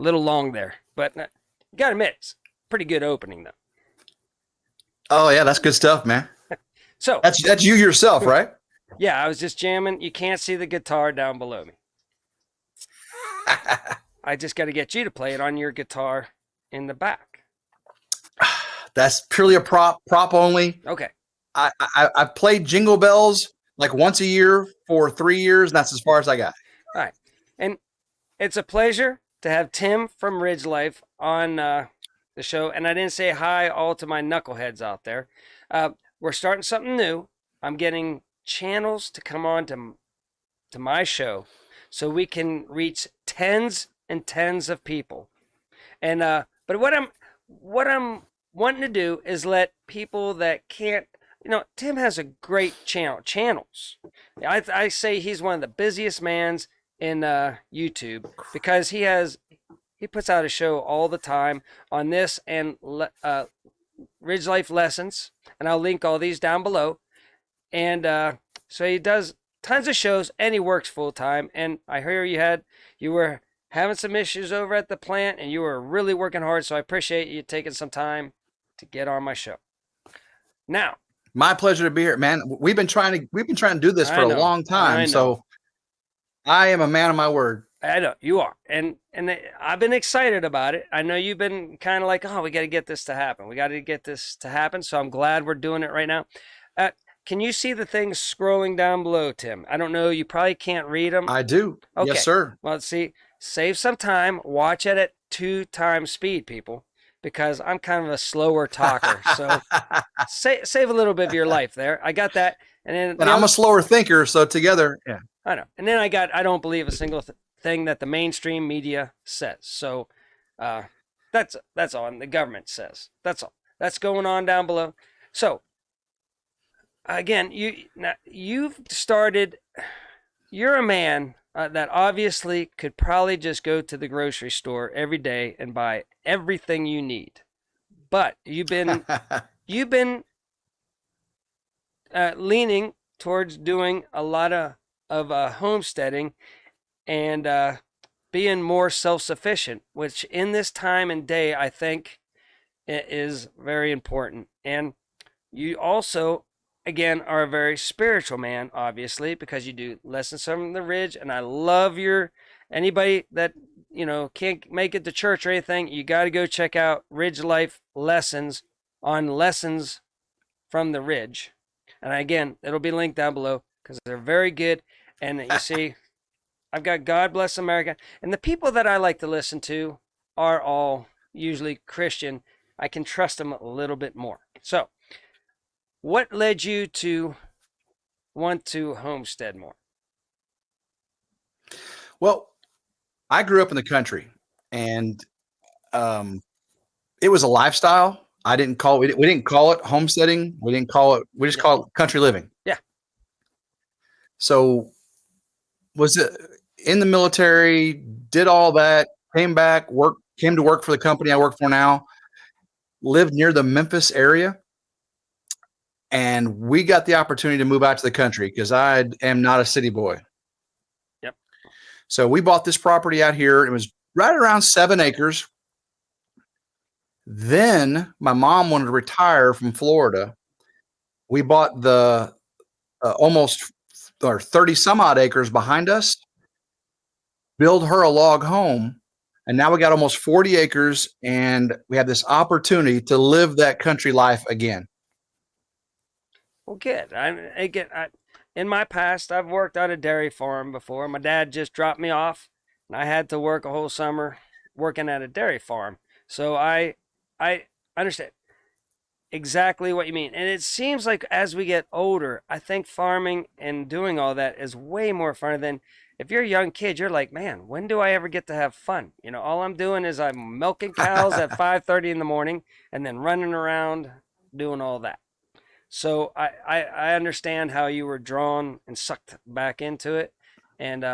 little long there, but you gotta admit, it's a pretty good opening though. Oh yeah, that's good stuff, man. So That's you yourself, right? yeah, I was just jamming. You can't see the guitar down below me. I just got to get you to play it on your guitar in the back. That's purely a prop only. Okay. I've played Jingle Bells like once a year for 3 years, and that's as far as I got. All right. And it's a pleasure to have Tim from Ridge Life on the show. And I didn't say hi all to my knuckleheads out there. We're starting something new. I'm getting channels to come on to my show so we can reach tens and tens of people. And but what I'm wanting to do is let people that can't, Tim has a great channels. I say he's one of the busiest mans in YouTube because he puts out a show all the time on this and RidgeLife Lessons, and I'll link all these down below. And so he does tons of shows and he works full time. And I hear you were having some issues over at the plant and you were really working hard. So I appreciate you taking some time to get on my show. Now, my pleasure to be here, man. We've been trying to do this for a long time, so I am a man of my word. I know you are, and I've been excited about it. I know you've been kind of like, oh, we got to get this to happen. We got to get this to happen. So I'm glad we're doing it right now. Can you see the things scrolling down below, Tim? I don't know. You probably can't read them. I do. Okay. Yes, sir. Well, see, save some time. Watch it at 2x speed, people, because I'm kind of a slower talker. So save a little bit of your life there. I got that. And I'm a slower thinker, so together, yeah. I know. And then I don't believe a single thing that the mainstream media says. So that's all. And the government says. That's all. That's going on down below. So again, you've started. You're a man that obviously could probably just go to the grocery store every day and buy everything you need, but you've been leaning towards doing a lot of homesteading and being more self-sufficient, which in this time and day I think is very important. And you also, again, are a very spiritual man, obviously, because you do Lessons from the Ridge, and I love anybody that can't make it to church or anything, you got to go check out RidgeLife Lessons on Lessons from the Ridge. And again, it'll be linked down below because they're very good. And you see, I've got God Bless America. And the people that I like to listen to are all usually Christian. I can trust them a little bit more. So, what led you to want to homestead more? Well, I grew up in the country, and it was a lifestyle. We didn't call it homesteading. We just call it country living. Yeah. So was it in the military, did all that, came back, came to work for the company I work for now, lived near the Memphis area. And we got the opportunity to move out to the country because I am not a city boy. Yep. So we bought this property out here. It was right around 7 acres. Then my mom wanted to retire from Florida. We bought the almost 30 some odd acres behind us, build her a log home. And now we got almost 40 acres and we have this opportunity to live that country life again. Well, good. In my past, I've worked on a dairy farm before. My dad just dropped me off, and I had to work a whole summer working at a dairy farm. So I understand exactly what you mean. And it seems like as we get older, I think farming and doing all that is way more fun than if you're a young kid. You're like, man, when do I ever get to have fun? All I'm doing is I'm milking cows at 5:30 in the morning and then running around doing all that. So I understand how you were drawn and sucked back into it, and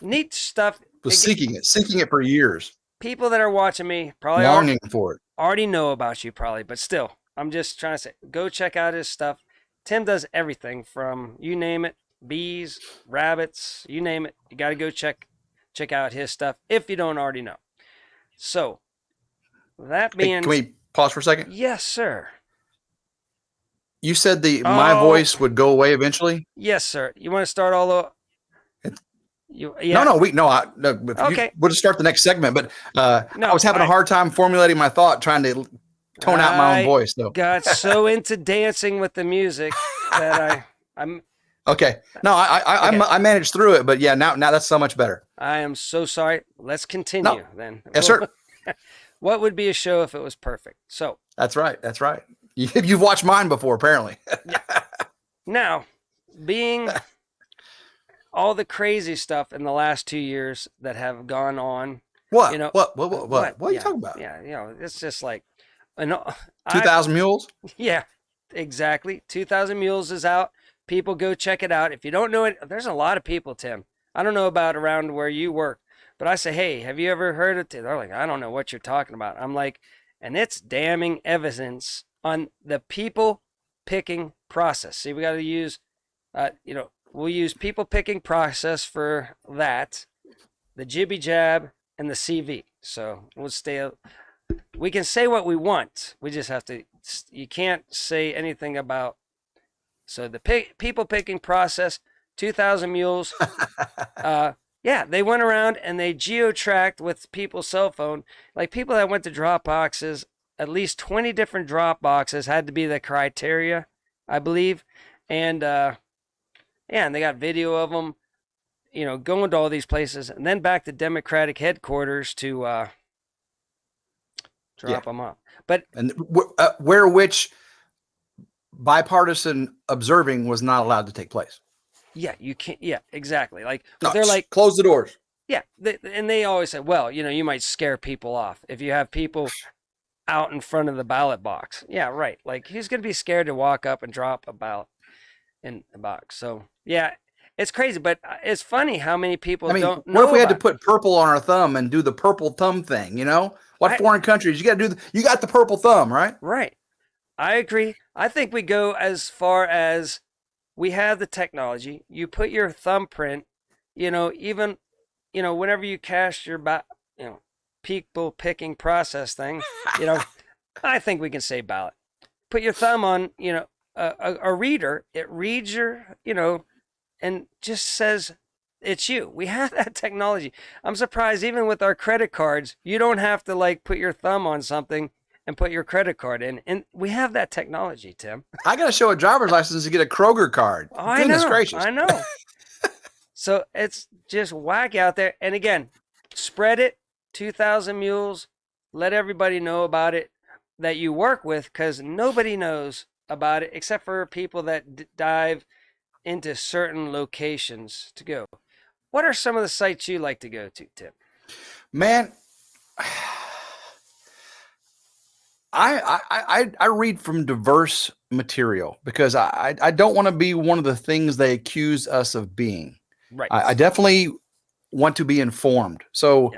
neat stuff. Was seeking it for years. People that are watching me probably longing for it already know about you probably, but still, I'm just trying to say, go check out his stuff. Tim does everything from, you name it, bees, rabbits, you name it. You got to go check check out his stuff if you don't already know. So that Hey, being, can we pause for a second? yes, sir. You said my Oh, voice would go away eventually. yes, sir. You want to start all over? No, Yeah. no, no. If Okay. we'll just start the next segment. But I No, was having a hard time formulating my thought, trying to tone out my own I voice. So got so into dancing with the music that I'm okay, no, okay. I managed through it. But yeah, now that's so much better. I am so sorry. Let's No, continue then. yes, sir. What would be a show if it was perfect? So That's right. That's right. You've watched mine before, apparently. yeah. Now, being all the crazy stuff in the last 2 years that have gone on, What? you know, What are you Yeah, talking about? yeah, it's just like, and I 2,000 Mules? yeah, exactly. 2,000 Mules is out. People go check it out. If you don't know it, there's a lot of people, Tim. I don't know about around where you work, but I say, hey, have you ever heard of it? They're like, I don't know what you're talking about. I'm like, and it's damning evidence on the people picking process. See, we got to use, we'll use people picking process for that, the jibby jab, and the CV. So we'll stay. We can say what we want. We just have to. You can't say anything about. So the people picking process, 2,000 Mules. Yeah, they went around and they geo-tracked with people's cell phone. Like people that went to drop boxes, at least 20 different drop boxes had to be the criteria, I believe. And and they got video of them, going to all these places, and then back to Democratic headquarters to Yeah. drop them off. But And where which bipartisan observing was not allowed to take place. yeah, you can't. Yeah, exactly. Like, No, but they're like, close the doors. yeah, and they always say, well, you might scare people off if you have people out in front of the ballot box. Yeah, right. Like, who's gonna be scared to walk up and drop a ballot in a box? So yeah, it's crazy, but it's funny how many people I mean, don't what know if we had to about put purple on our thumb and do the purple thumb thing? What I foreign countries you got to do? You got the purple thumb, right? right. I agree. I think we go as far as we have the technology. You put your thumbprint, even, whenever you cast your, people picking process thing, I think we can say ballot. Put your thumb on, a reader. It reads your, and just says it's you. We have that technology. I'm surprised even with our credit cards, you don't have to like put your thumb on something and put your credit card in. And we have that technology, Tim. I got to show a driver's license to get a Kroger card. Oh, I Goodness know. gracious. I know. So it's just whack out there. And again, spread it, 2,000 Mules. Let everybody know about it that you work with, because nobody knows about it except for people that dive into certain locations to go. What are some of the sites you like to go to, Tim? Man, I read from diverse material because I don't want to be one of the things they accuse us of being. Right. I definitely want to be informed. So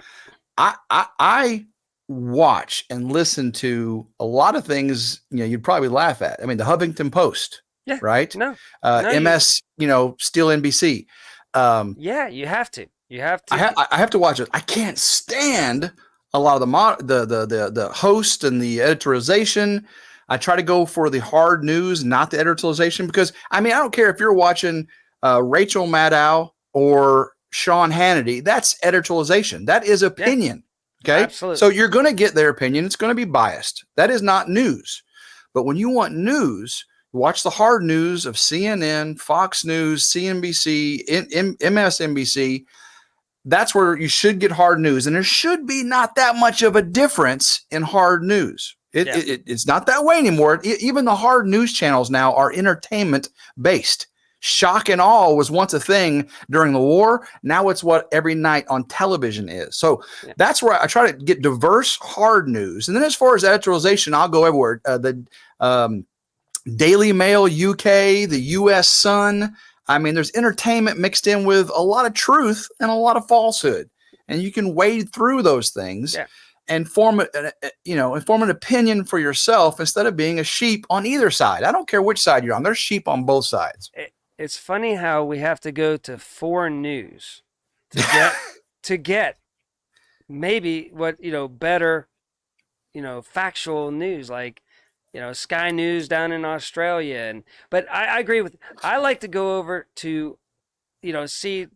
Yeah. I watch and listen to a lot of things, you'd probably laugh at. I mean, the Huffington Post, Yeah. right? No. MS, Steel NBC. Yeah, you have to. You have to. I have to watch it. I can't stand a lot of the host and the editorialization. I try to go for the hard news, not the editorialization, because I don't care if you're watching Rachel Maddow or Sean Hannity. That's editorialization. That is opinion. Yeah, okay. Absolutely. So you're going to get their opinion. It's going to be biased. That is not news. But when you want news, watch the hard news of CNN, Fox News, CNBC, MSNBC. That's where you should get hard news. And there should be not that much of a difference in hard news. It's not that way anymore. Even the hard news channels now are entertainment based. Shock and awe was once a thing during the war. Now it's what every night on television is. So that's where I try to get diverse hard news. And then as far as editorialization, I'll go everywhere. The Daily Mail UK, the US Sun. There's entertainment mixed in with a lot of truth and a lot of falsehood. And you can wade through those things and form an opinion for yourself instead of being a sheep on either side. I don't care which side you're on. There's sheep on both sides. It's funny how we have to go to foreign news to get to get maybe what, better, factual news, like, Sky News down in Australia. But I agree with, I like to go over to, see,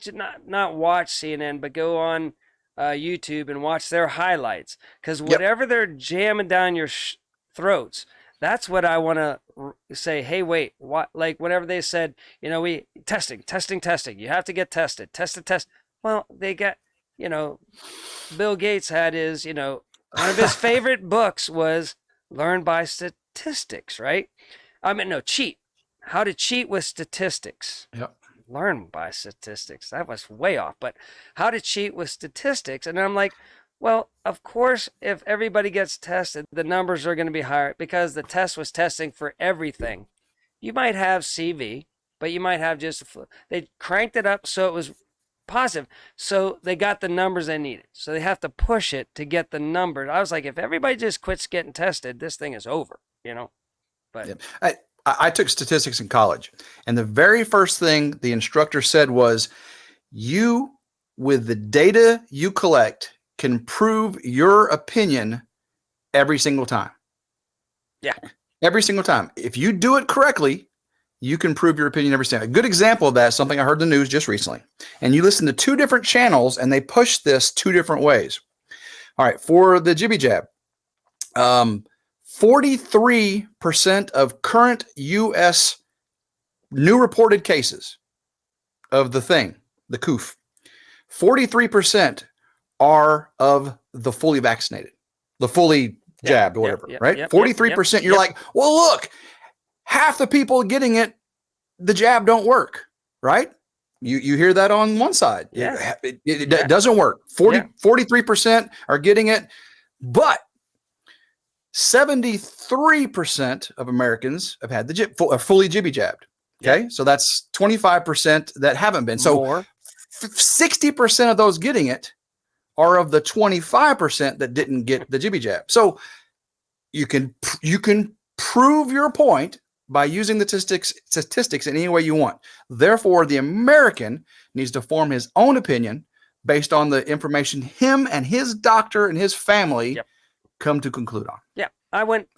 not watch CNN, but go on YouTube and watch their highlights, because Yep. whatever they're jamming down your throats, that's what I want to say. Hey, wait, what? Like whenever they said, we testing, you have to get tested. Well, they got, you know, Bill Gates had his, one of his favorite books was Learn by Statistics, right? I mean, no, cheat. How to cheat with statistics. Yep. Learn by statistics. That was way off, but how to cheat with statistics. And I'm like, well, of course, if everybody gets tested, the numbers are going to be higher because the test was testing for everything. You might have CV, but you might have just the flu. They cranked it up so it was positive. So they got the numbers they needed. So they have to push it to get the numbers. I was like, if everybody just quits getting tested, this thing is over, But yeah. I took statistics in college, and the very first thing the instructor said was, you, with the data you collect, can prove your opinion every single time. Yeah. Every single time. If you do it correctly, you can prove your opinion every time. A good example of that is something I heard in the news just recently. And you listen to two different channels, and they push this two different ways. All right, for the jibby jab, 43% of current U.S. new reported cases of the thing, the coof, 43% are of the fully vaccinated, the fully jabbed, or whatever, right? 43%. You're like, well, look, half the people getting it, the jab don't work, right? You hear that on one side. Yeah. It doesn't work. 43% are getting it, but 73% of Americans have had the fully jibby jabbed. Okay. So that's 25% that haven't been. So 60% of those getting it are of the 25% that didn't get the jibby jab. So you can prove your point by using the statistics in any way you want. Therefore, the American needs to form his own opinion based on the information him and his doctor and his family come to conclude on. Yeah.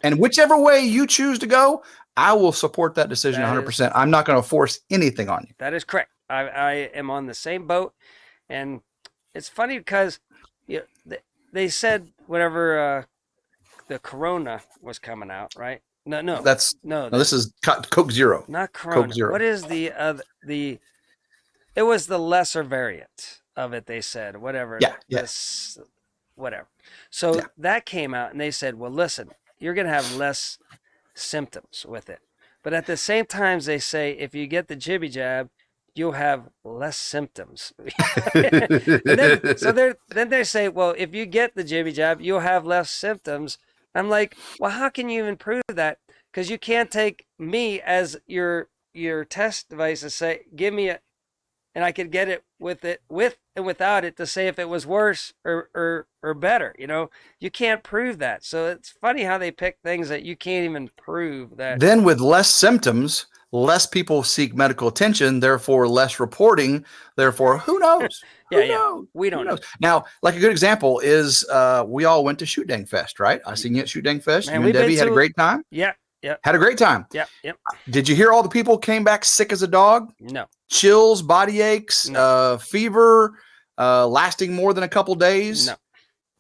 And whichever way you choose to go, I will support that decision 100%. I'm not going to force anything on you. That is correct. I am on the same boat. And it's funny because they said whenever the Corona was coming out, right? No. This is Coke Zero. Not Corona. Coke Zero. What is it was the lesser variant of it, they said, whatever. Whatever. So that came out and they said, well, listen, you're going to have less symptoms with it. But at the same time, they say, if you get the jibby jab, you'll have less symptoms. Then they say, well, if you get the jibby jab, you'll have less symptoms. I'm like, well, how can you even prove that? Because you can't take me as your test device and say, give me and I could get it with and without it to say if it was worse or better. You can't prove that. So it's funny how they pick things that you can't even prove that. Then with less symptoms, less people seek medical attention, therefore less reporting, therefore who knows? Who knows? We don't know. Now, like a good example is we all went to Shoot Dang Fest, right? I seen you at Shoot Dang Fest. You and Debbie had a great time. Yeah. Had a great time. Yep. Did you hear all the people came back sick as a dog? No. Chills, body aches, fever, lasting more than a couple days.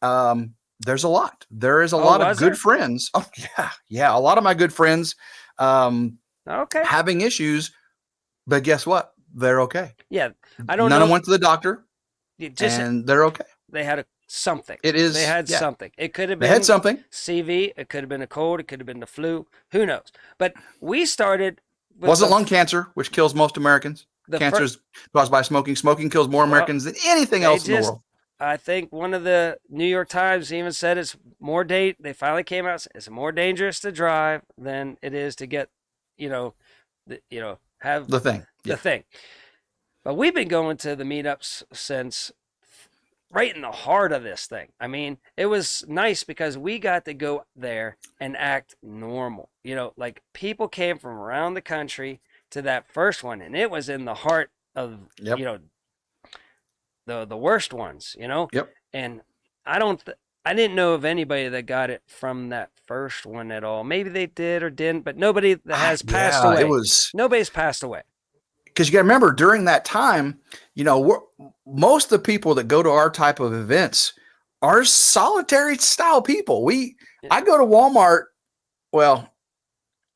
No. There's a lot. There is a lot of good friends. Oh yeah. A lot of my good friends having issues, but guess what? They're okay. Yeah. I don't know. None of them went to the doctor, and they're okay. They had something. It is. They had something. It could have been. They had something. CV. It could have been a cold. It could have been the flu. Who knows? But we started. Wasn't lung cancer, which kills most Americans. Cancer is caused by smoking. Smoking kills more Americans than anything else in the world. I think one of the New York Times even said it's more They finally came out. It's more dangerous to drive than it is to get, have the thing. The thing. But we've been going to the meetups since right in the heart of this thing. I mean, it was nice because we got to go there and act normal. Like people came from around the country to that first one, and it was in the heart of, the worst ones, you know. Yep. And I don't. I didn't know of anybody that got it from that first one at all. Maybe they did or didn't, but nobody that has passed Yeah, it away. was Nobody's passed away. because you got to remember during that time, most of the people that go to our type of events are solitary style people. I go to Walmart. Well,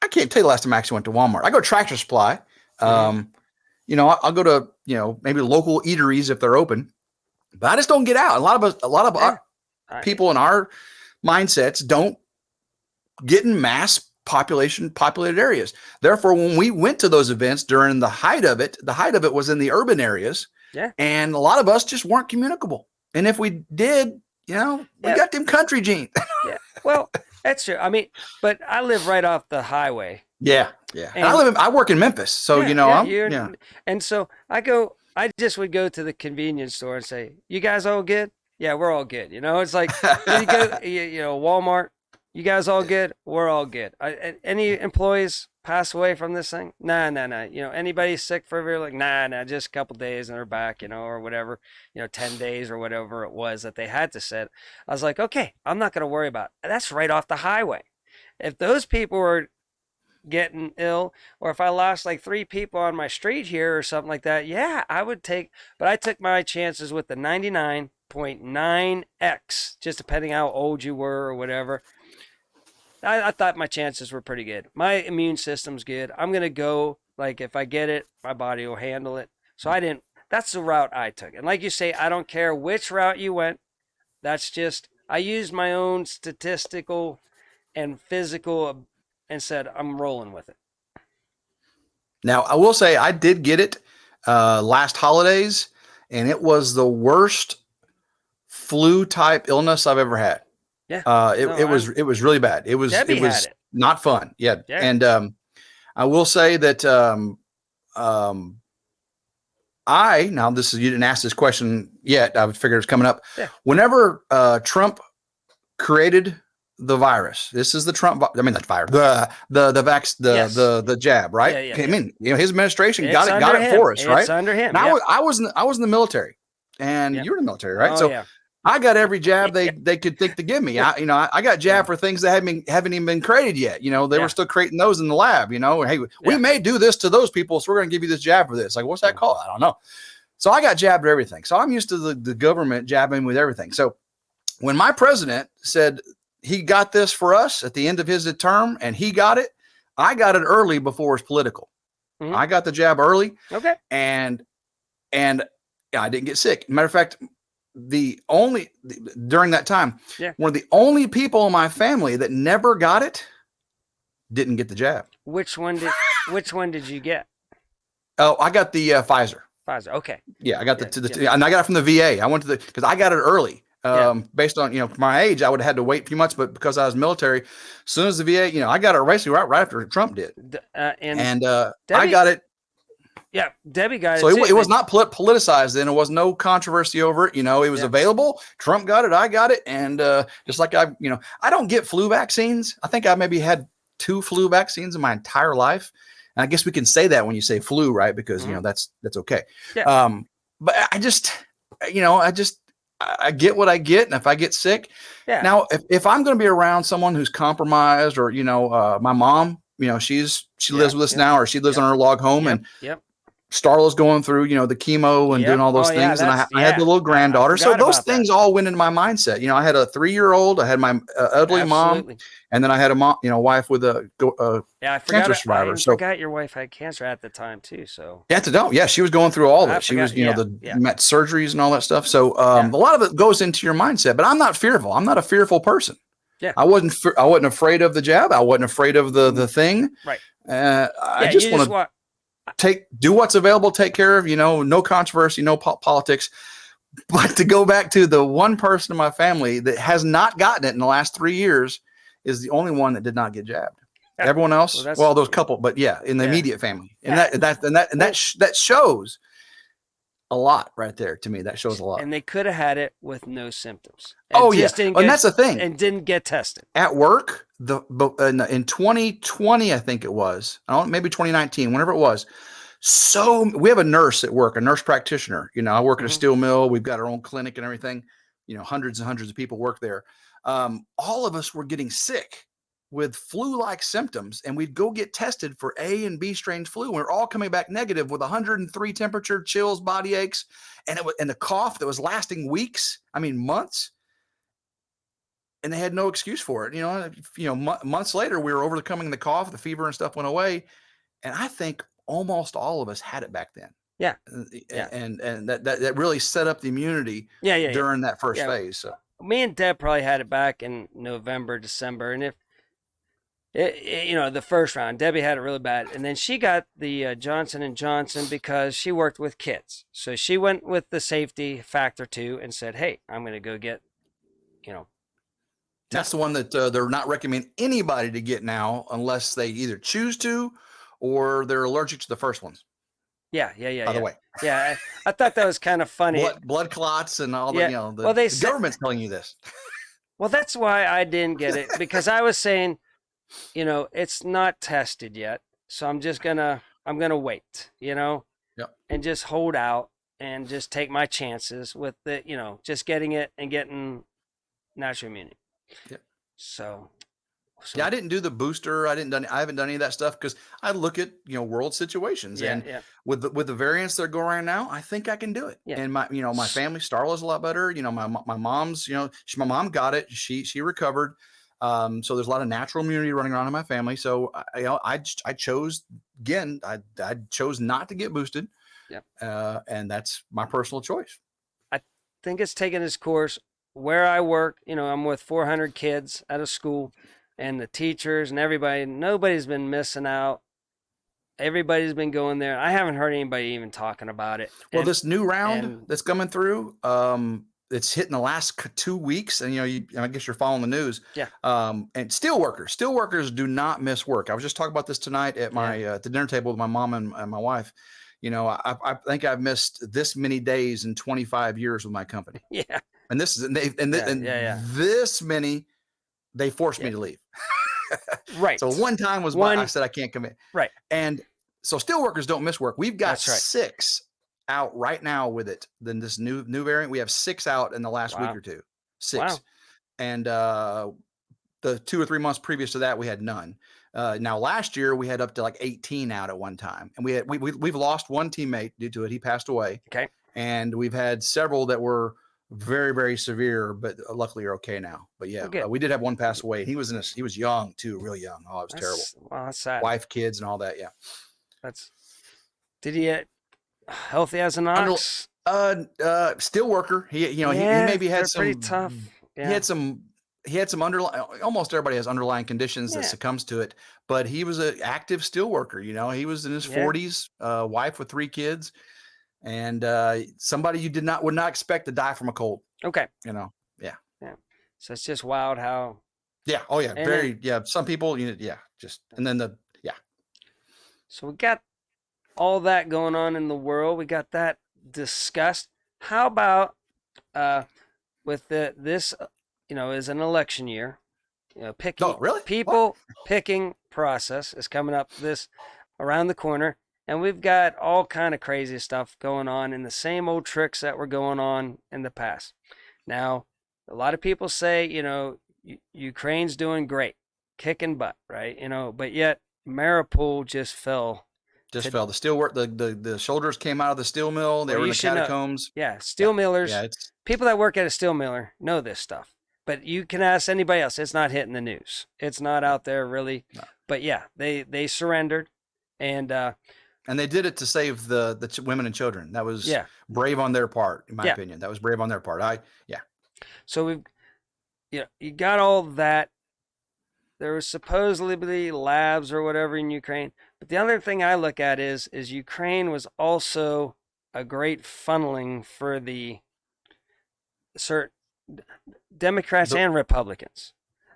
I can't tell you the last time I actually went to Walmart. I go to Tractor Supply. I'll go to maybe local eateries if they're open, but I just don't get out. A lot of our people in our mindsets don't get in mass populated areas. Therefore, when we went to those events during the height of it was in the urban areas. Yeah. And a lot of us just weren't communicable. And if we did, we got them country genes. Yeah. Well, that's true. I mean, but I live right off the highway. Yeah. Yeah. And I work in Memphis. So, And so I just would go to the convenience store and say, "You guys all good?" "Yeah, we're all good." It's like, you go, Walmart, "You guys all good?" "We're all good." Any employees pass away from this thing? Nah. Anybody sick for a year? Like, nah, just a couple days and they're back, or whatever, 10 days or whatever it was that they had to set. I was like, okay, I'm not going to worry about it. That's right off the highway. If those people were getting ill, or if I lost like 3 people on my street here or something like that, yeah, but I took my chances with the 99.9x, just depending how old you were or whatever. I thought my chances were pretty good. My immune system's good. I'm going to go, like, if I get it, my body will handle it. So that's the route I took. And like you say, I don't care which route you went. I used my own statistical and physical and said, I'm rolling with it. Now, I will say I did get it last holidays, and it was the worst flu type illness I've ever had. Yeah. It was really bad. It was Debbie had it. Not fun. Yeah. Yeah. And I will say that you didn't ask this question yet. I figured it's coming up. Yeah. Whenever Trump created the virus, this is the Trump, not virus, the jab, right? Yeah. I mean, his administration got it him. for us, right? It's under him. Now, I was in the military, and you were in the military, right? Oh, I got every jab they could think to give me. I got jabbed for things that haven't even been created yet. They were still creating those in the lab. Hey, we may do this to those people, so we're going to give you this jab for this. Like, what's that called? I don't know. So I got jabbed for everything. So I'm used to the government jabbing with everything. So when my president said he got this for us at the end of his term, and he got it, I got it early before it was political. Mm-hmm. I got the jab early. Okay. And I didn't get sick. Matter of fact, during that time, one of the only people in my family that never got it didn't get the jab. Which one did you get? Oh, I got the Pfizer. Pfizer. Okay. Yeah, I got and I got it from the VA. I went to because I got it early. Based on my age, I would have had to wait a few months, but because I was military, as soon as the VA, I got it basically right after Trump did. And Debbie, I got it. Yeah, Debbie got it. So it was not politicized then. It was no controversy over it. It was available. Trump got it. I got it. And just like I don't get flu vaccines. I think I maybe had 2 flu vaccines in my entire life. And I guess we can say that when you say flu, right? Because, that's okay. Yeah. But I just, I get what I get. And if I get sick, now, if I'm going to be around someone who's compromised or, my mom, she lives with us now, or she lives on her log home and Starla's going through, the chemo and doing all those things. And I had the little granddaughter. So those things all went into my mindset. I had a 3-year-old, I had my elderly mom, and then I had a mom, wife with a cancer survivor. I forgot your wife had cancer at the time too. So she was going through all of it. She was, met surgeries and all that stuff. So a lot of it goes into your mindset, but I'm not fearful. I'm not a fearful person. Yeah. I wasn't afraid of the jab. I wasn't afraid of the thing. Right. I just want to do what's available, take care of, no controversy, no politics. But to go back to the one person in my family that has not gotten it in the last 3 years is the only one that did not get jabbed. Everyone else, those couple, but in the immediate family. And that shows a lot right there to me. That shows a lot. And they could have had it with no symptoms. And that's the thing. And didn't get tested. At work, in 2020, I think it was, maybe 2019, whenever it was, So we have a nurse at work, a nurse practitioner. I work at a Mm-hmm. steel mill. We've got our own clinic and everything. Hundreds and hundreds of people work there. All of us were getting sick with flu-like symptoms, and we'd go get tested for A and B strain flu. And we were all coming back negative with 103 temperature, chills, body aches, and the cough that was lasting weeks. I mean, months. And they had no excuse for it. Months later, we were overcoming the cough, the fever and stuff went away. And I think almost all of us had it back then. Yeah. And that really set up the immunity during that first phase. So me and Deb probably had it back in November, December, and if the first round, Debbie had it really bad, and then she got the Johnson & Johnson because she worked with kids, so she went with the safety factor too and said, hey, I'm going to go get that's the one that they're not recommending anybody to get now unless they either choose to or they're allergic to the first ones. Yeah. By the way. Yeah, I thought that was kind of funny. Blood clots and all that. The government's telling you this. Well, that's why I didn't get it, because I was saying, it's not tested yet, so I'm gonna wait, and just hold out and just take my chances with the, just getting it and getting natural immunity. Yep. So yeah, I didn't do the booster. I haven't done any of that stuff because I look at world situations, and with the variants that are going right now, I think I can do it. Yeah. And my family, Starla's a lot better. My mom's, my mom got it. She recovered. So there's a lot of natural immunity running around in my family. So I chose again. I chose not to get boosted. Yeah. And that's my personal choice. I think it's taken its course. Where I work, I'm with 400 kids at a school, and the teachers and everybody, nobody's been missing out. Everybody's been going there. I haven't heard anybody even talking about it. Well, this new round that's coming through, it's hitting the last 2 weeks, and I guess you're following the news. Yeah. And steel workers do not miss work. I was just talking about this tonight at my at the dinner table with my mom and my wife. I think I've missed this many days in 25 years with my company. Yeah. And this is this many, they forced me to leave. Right. So one time was I said I can't commit. Right. And so steel workers don't miss work. We've got 6 out right now with it. Then this new variant, we have 6 out in the last week or two. 6. Wow. And the 2 or 3 months previous to that, we had none. Now last year we had up to like 18 out at one time, and we've lost one teammate due to it. He passed away. Okay. And we've had several that were very, very severe, but luckily are okay now. But yeah, we did have one pass away. He was young too, real young. Oh, it was terrible. Wow, that's sad. Wife, kids, and all that. Yeah. Did he get healthy as an ox? Steel worker. He maybe had some pretty tough. Yeah. He had some underlying. Almost everybody has underlying conditions that succumbs to it, but he was an active steel worker. He was in his 40s, wife with 3 kids. And somebody you would not expect to die from a cold. Okay. Yeah. So it's just wild how. Yeah. Oh yeah. Some people, just, and then So we got all that going on in the world. We got that discussed. How about with this, is an election year. Picking. Oh, really? People picking process is coming up around the corner. And we've got all kind of crazy stuff going on in the same old tricks that were going on in the past. Now, a lot of people say, Ukraine's doing great, kicking butt, right? But yet Mariupol just fell. The steel work, the soldiers came out of the steel mill. They were in the catacombs. Steel millers. People that work at a steel miller know this stuff. But you can ask anybody else. It's not hitting the news. It's not out there really. No. But yeah, they surrendered, and they did it to save the women and children. That was brave on their part, in my opinion. That was brave on their part. So we've, you got all that. There was supposedly labs or whatever in Ukraine. But the other thing I look at is Ukraine was also a great funneling for the certain Democrats and Republicans.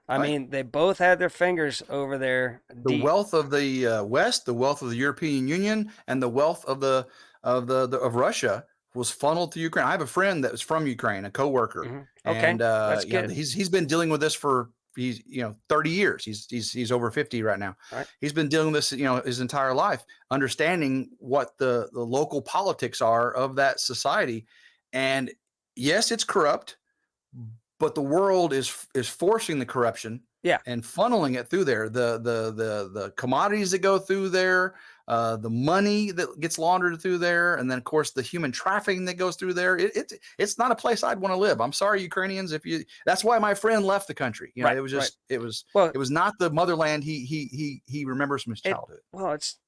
I mean, they both had their fingers over there. The wealth of the West, the wealth of the European Union, and the wealth of Russia was funneled to Ukraine. I have a friend that was from Ukraine, a coworker. Mm-hmm. Okay, and that's good. He's been dealing with this for he's 30 years. He's over 50 right now. Right. He's been dealing with this his entire life, understanding what the local politics are of that society. And yes, it's corrupt, but the world is forcing the corruption Yeah. and funneling it through there. The commodities that go through there, the money that gets laundered through there, and then of course the human trafficking that goes through there. It's not a place I'd want to live. I'm sorry, Ukrainians. That's why my friend left the country. Right, it was just well, it was not the motherland he remembers from his childhood. Well, it's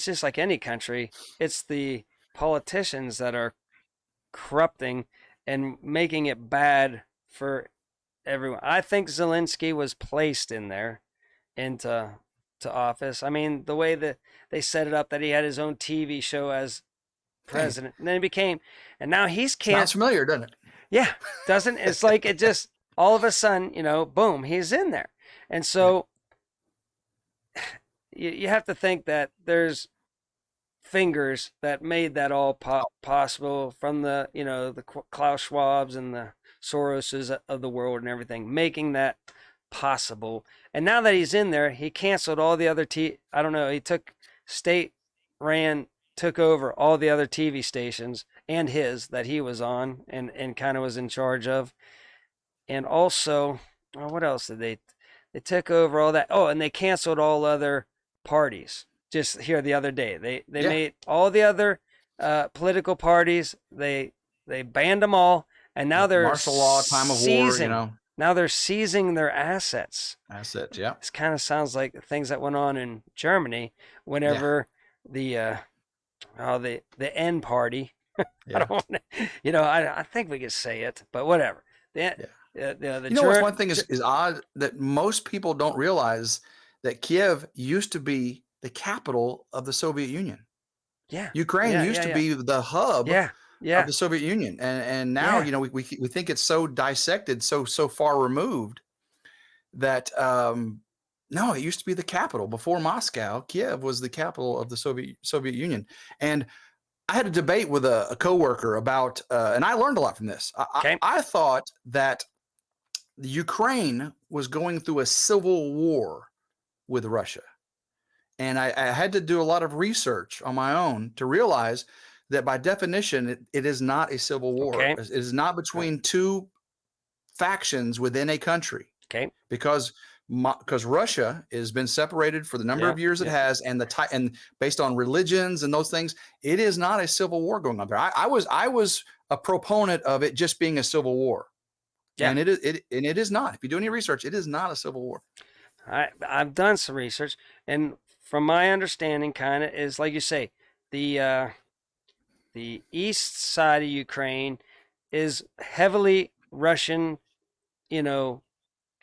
just like any country. It's the politicians that are corrupting and making it bad for everyone. I think Zelensky was placed in there into office. I mean, the way that they set it up, that he had his own TV show as president, and then he became, and now he's can't. Sounds familiar, doesn't it? Yeah, doesn't it's like it just all of a sudden, boom, he's in there, and so you have to think that there's fingers that made that all possible, from the the Klaus Schwabs and the Soroses of the world and everything, making that possible. And now that he's in there, he canceled all the other I don't know, he took over all the other TV stations and his that he was on and kind of was in charge of. And also, what else did they took over all that. Oh, and they canceled all other parties. Just here the other day, they made all the other political parties, they banned them all, and now they're martial law, time of war. Now they're seizing their assets. Yeah. This kind of sounds like the things that went on in Germany whenever the N party. Yeah. I don't want to, I think we could say it, but whatever. What's one thing is odd that most people don't realize, that Kiev used to be the capital of the Soviet Union. Yeah. Ukraine used to be the hub of the Soviet Union. And now, we think it's so dissected, so far removed that, no, it used to be the capital. Before Moscow, Kiev was the capital of the Soviet Union. And I had a debate with a coworker about, and I learned a lot from this. I thought that Ukraine was going through a civil war with Russia. And I had to do a lot of research on my own to realize that by definition, it is not a civil war. Okay. It is not between two factions within a country. Okay. Because Russia has been separated for the number of years it has, and and based on religions and those things, it is not a civil war going on there. I was a proponent of it just being a civil war. Yeah. And it is not. If you do any research, it is not a civil war. I've done some research, and from my understanding, kind of is like you say, the east side of Ukraine is heavily Russian,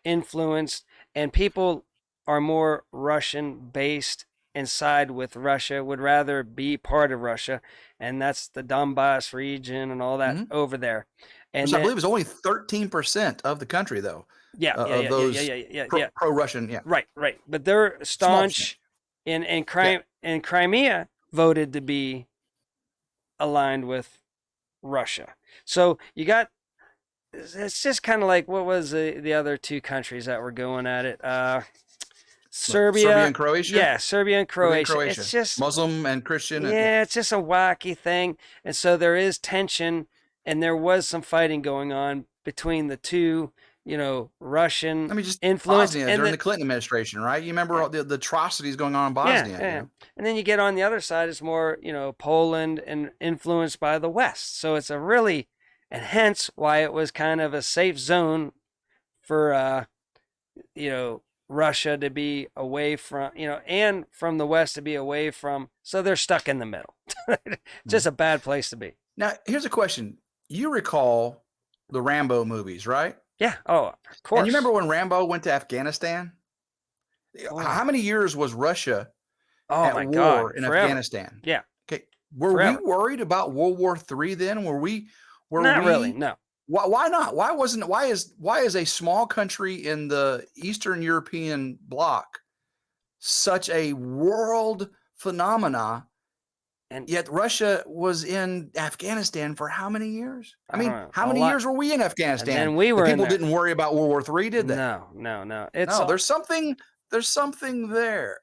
influenced, and people are more Russian based and side with Russia, would rather be part of Russia, and that's the Donbass region and all that over there. And I believe it's only 13% of the country, though. Pro-Russian, Right. But they're staunch in Crimea voted to be aligned with Russia. So you got, it's just kind of like, what was the other two countries that were going at it? Serbia and Croatia? Yeah, Serbia and Croatia. It's just Muslim and Christian. It's just a wacky thing. And so there is tension, and there was some fighting going on between the two, Russian influence. Bosnia during the Clinton administration, right? You remember all the atrocities going on in Bosnia. Yeah. And then you get on the other side, it's more, Poland and influenced by the West. So it's and hence why it was kind of a safe zone for, Russia to be away from, and from the West to be away from. So they're stuck in the middle. Just a bad place to be. Now, here's a question. You recall the Rambo movies, right? Yeah. Oh, of course. And you remember when Rambo went to Afghanistan? Oh. How many years was Russia at war in Afghanistan? Yeah. Okay. Were we worried about World War III then? Not really. No. Why not? Why is a small country in the Eastern European bloc such a world phenomena And yet Russia was in Afghanistan for how many years? I I don't mean, know, how a many lot. years were we in And Afghanistan? then we The were in people there. didn't worry about World War III, did they? No. It's No, there's something there.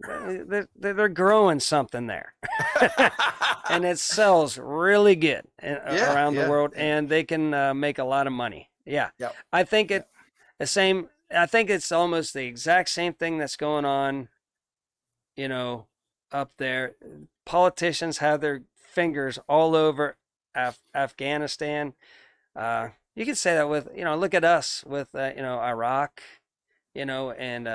they're growing something there, and it sells really good Yeah, around the yeah, world, yeah, and they can make a lot of money. Yeah, yeah, I think yeah. the same. I think it's almost the exact same thing that's going on, you know, up there. Politicians have their fingers all over Afghanistan. You can say that with, look at us with, Iraq, and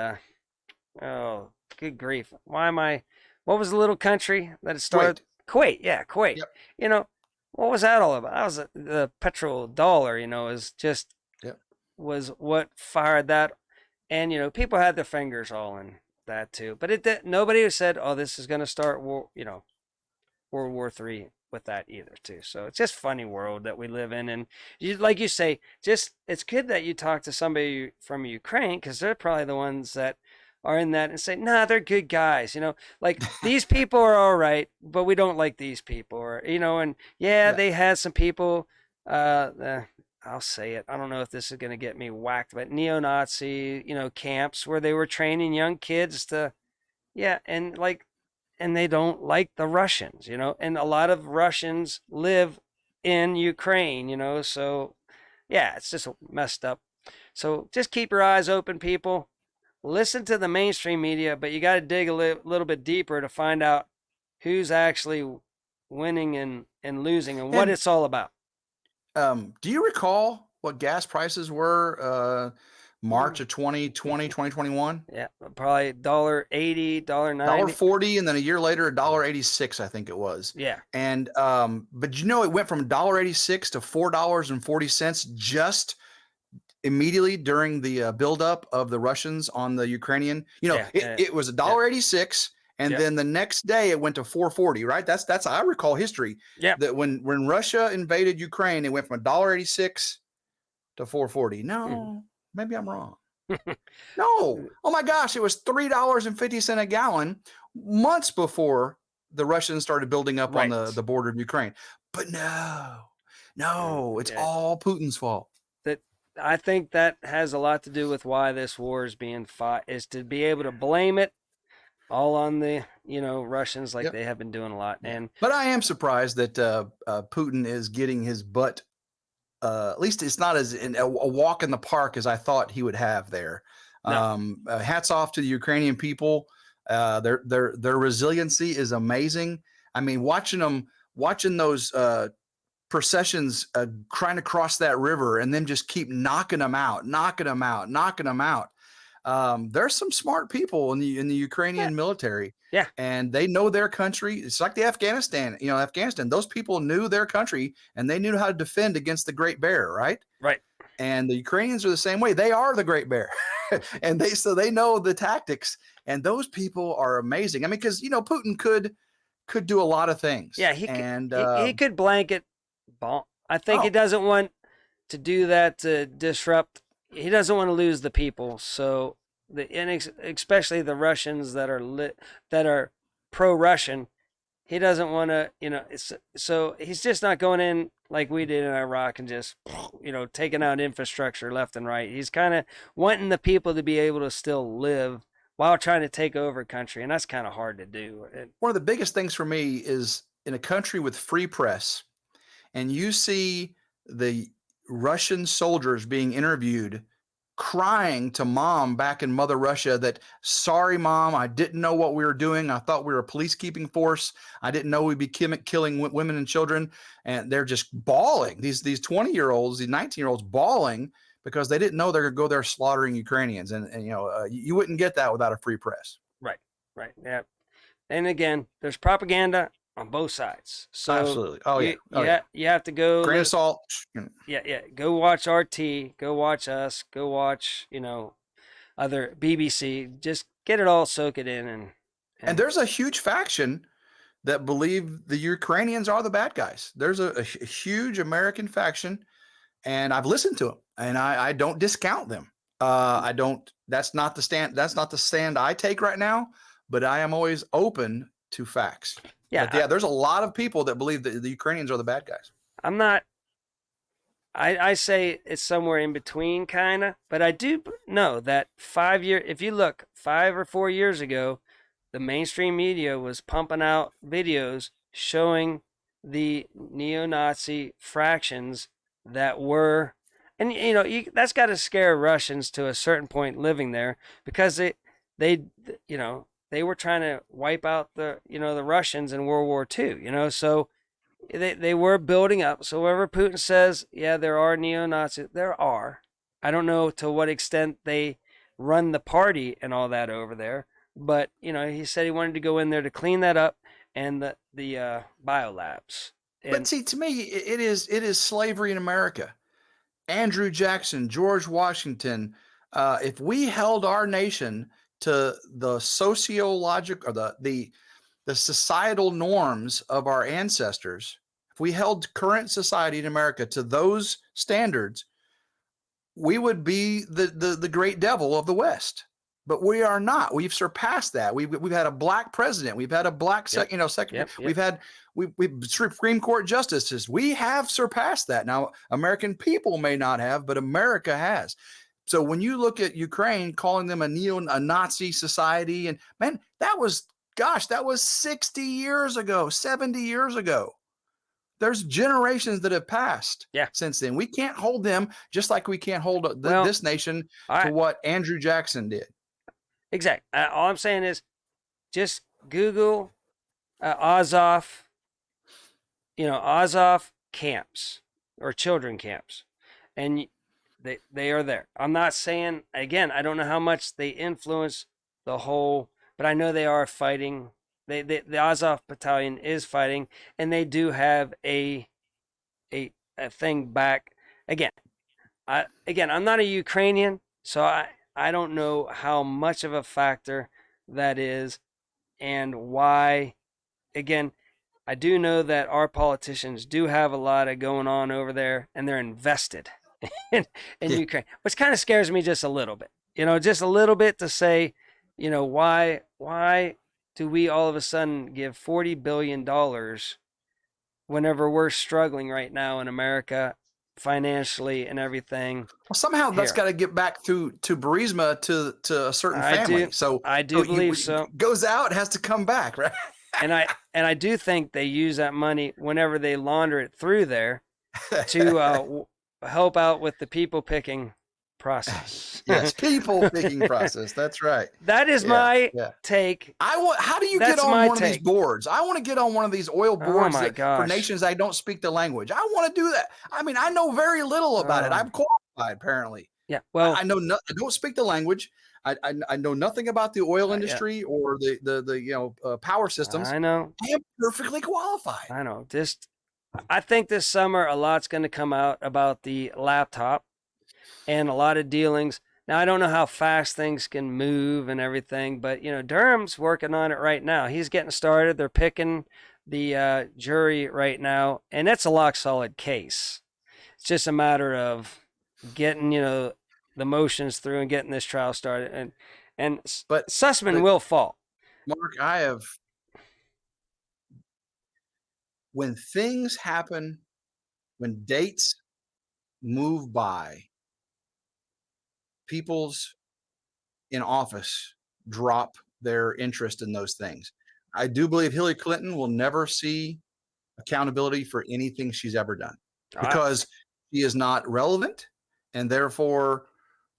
oh, good grief. What was the little country that it started? Wait. Kuwait. Yeah, Kuwait. Yep, You know, what was that all about? That was the petrol dollar, yep. was what fired that. And, people had their fingers all in that too. But nobody said, oh, this is going to start World War III with that either too. So it's just funny world that we live in. And like you say, just it's good that you talk to somebody from Ukraine, because they're probably the ones that are in that and say, nah, they're good guys. Like these people are all right, but we don't like these people. Or, and yeah, Yeah. they had some people, I'll say it. I don't know if this is going to get me whacked, but neo-Nazi, camps where they were training young kids to, yeah, and they don't like the Russians, and a lot of Russians live in Ukraine, so yeah, it's just messed up. So just keep your eyes open, people. Listen to the mainstream media, but you got to dig a little bit deeper to find out who's actually winning and losing and what And it's all about. do you recall what gas prices were March of 2020, 2021? Yeah, probably $1.80, Dollar $1.90. 40, and then a year later, $1.86, I think it was. Yeah, And but it went from $1.86 to $4.40 just immediately during the buildup of the Russians on the Ukrainian. yeah, It was yeah, $1.86, and yeah, then the next day it went to 4.40. Right? That's I recall history yeah. that when Russia invaded Ukraine, it went from $1.86 to 4.40. No, maybe I'm wrong. No. Oh my gosh, it was $3.50 a gallon months before the Russians started building up on the Right. border of Ukraine. But no, it's Yeah, all Putin's fault. that I think that has a lot to do with why this war is being fought, is to be able to blame it all on the Russians, like Yep. they have been doing a lot. Yeah. And But I am surprised that Putin is getting his butt. At least it's not as a walk in the park as I thought he would have there. no, Hats off to the Ukrainian people. Their resiliency is amazing. I mean, watching those processions trying to cross that river and then just keep knocking them out, knocking them out, knocking them out. There's some smart people in the yeah, Ukrainian military, yeah, and they know their country. It's like the Afghanistan. Those people knew their country and they knew how to defend against the Great Bear, right? right. And the Ukrainians are the same way. They are the Great Bear, and they know the tactics. And those people are amazing. I mean, because Putin could do a lot of things, Yeah, he could and he could blanket bomb. I think he oh, doesn't want to do that to disrupt. He doesn't want to lose the people. So especially the Russians that are pro-Russian. He doesn't want to, so he's just not going in like we did in Iraq and just, taking out infrastructure left and right. He's kind of wanting the people to be able to still live while trying to take over a country, and that's kind of hard to do. one of the biggest things for me is in a country with free press, and you see the Russian soldiers being interviewed crying to mom back in Mother Russia that, sorry, mom, I didn't know what we were doing. I thought we were a police-keeping force. I didn't know we'd be killing women and children. And they're just bawling. These 20-year-olds, these 19-year-olds bawling because they didn't know they were going to go there slaughtering Ukrainians. And you wouldn't get that without a free press. Right, right, yeah. And again, there's propaganda on both sides. So Absolutely. Oh, yeah. you have to go. Grain of salt. Yeah. Go watch RT. Go watch us. Go watch other BBC. Just get it all, soak it in, And there's a huge faction that believe the Ukrainians are the bad guys. There's a huge American faction, and I've listened to them, and I don't discount them. I don't. That's not the stand. That's not the stand I take right now. But I am always open to facts. But yeah, there's a lot of people that believe that the Ukrainians are the bad guys. I'm not. I say it's somewhere in between, kind of. But I do know that 5 year. If you look 5 or 4 years ago, the mainstream media was pumping out videos showing the neo-Nazi fractions that were, and that's got to scare Russians to a certain point living there, because they they were trying to wipe out the Russians in World War II. So they were building up. So wherever Putin says, yeah, there are neo-Nazis, there are. I don't know to what extent they run the party and all that over there, but he said he wanted to go in there to clean that up, and the biolabs. But see, to me, it is slavery in America. Andrew Jackson, George Washington. If we held our nation to the sociological, or the societal norms of our ancestors, if we held current society in America to those standards, we would be the great devil of the West. But we are not. We've surpassed that. We've had a black president. We've had a black secretary. Yep. We've had Supreme Court justices. We have surpassed that. Now, American people may not have, but America has. So when you look at Ukraine, calling them a Nazi society, and man, that was 60 years ago, 70 years ago. There's generations that have passed since then. We can't hold them, just like we can't hold this nation to what Andrew Jackson did. Exactly. All I'm saying is just Google Azov, Azov camps or children camps, and they are there. I'm not saying, again, I don't know how much they influence the whole, but I know they are fighting. The Azov battalion is fighting, and they do have a thing back. Again, I'm not a Ukrainian, so I don't know how much of a factor that is, and why. Again, I do know that our politicians do have a lot of going on over there, and they're invested in Ukraine, which kind of scares me just a little bit. Just a little bit, to say, why do we all of a sudden give $40 billion whenever we're struggling right now in America financially and everything? Well, somehow that's got to get back to Burisma, to a certain family. I do believe so. Goes out, has to come back, right? And I do think they use that money whenever they launder it through there to help out with the people picking process. Yes, people picking process. That's right. That is my take. How do you get on one of these boards? I want to get on one of these oil boards for nations I don't speak the language. I want to do that. I mean, I know very little about it. I'm qualified, apparently. Yeah. Well, I know I don't speak the language. I know nothing about the oil industry or the power systems. I know. I am perfectly qualified. I know. I think this summer a lot's going to come out about the laptop, and a lot of dealings. Now, I don't know how fast things can move and everything, but Durham's working on it right now. He's getting started. They're picking the jury right now, and it's a lock solid case. It's just a matter of getting the motions through and getting this trial started, but Sussman will fall. Mark, when things happen, when dates move by, people's in office drop their interest in those things. I do believe Hillary Clinton will never see accountability for anything she's ever done, because she is not relevant, and therefore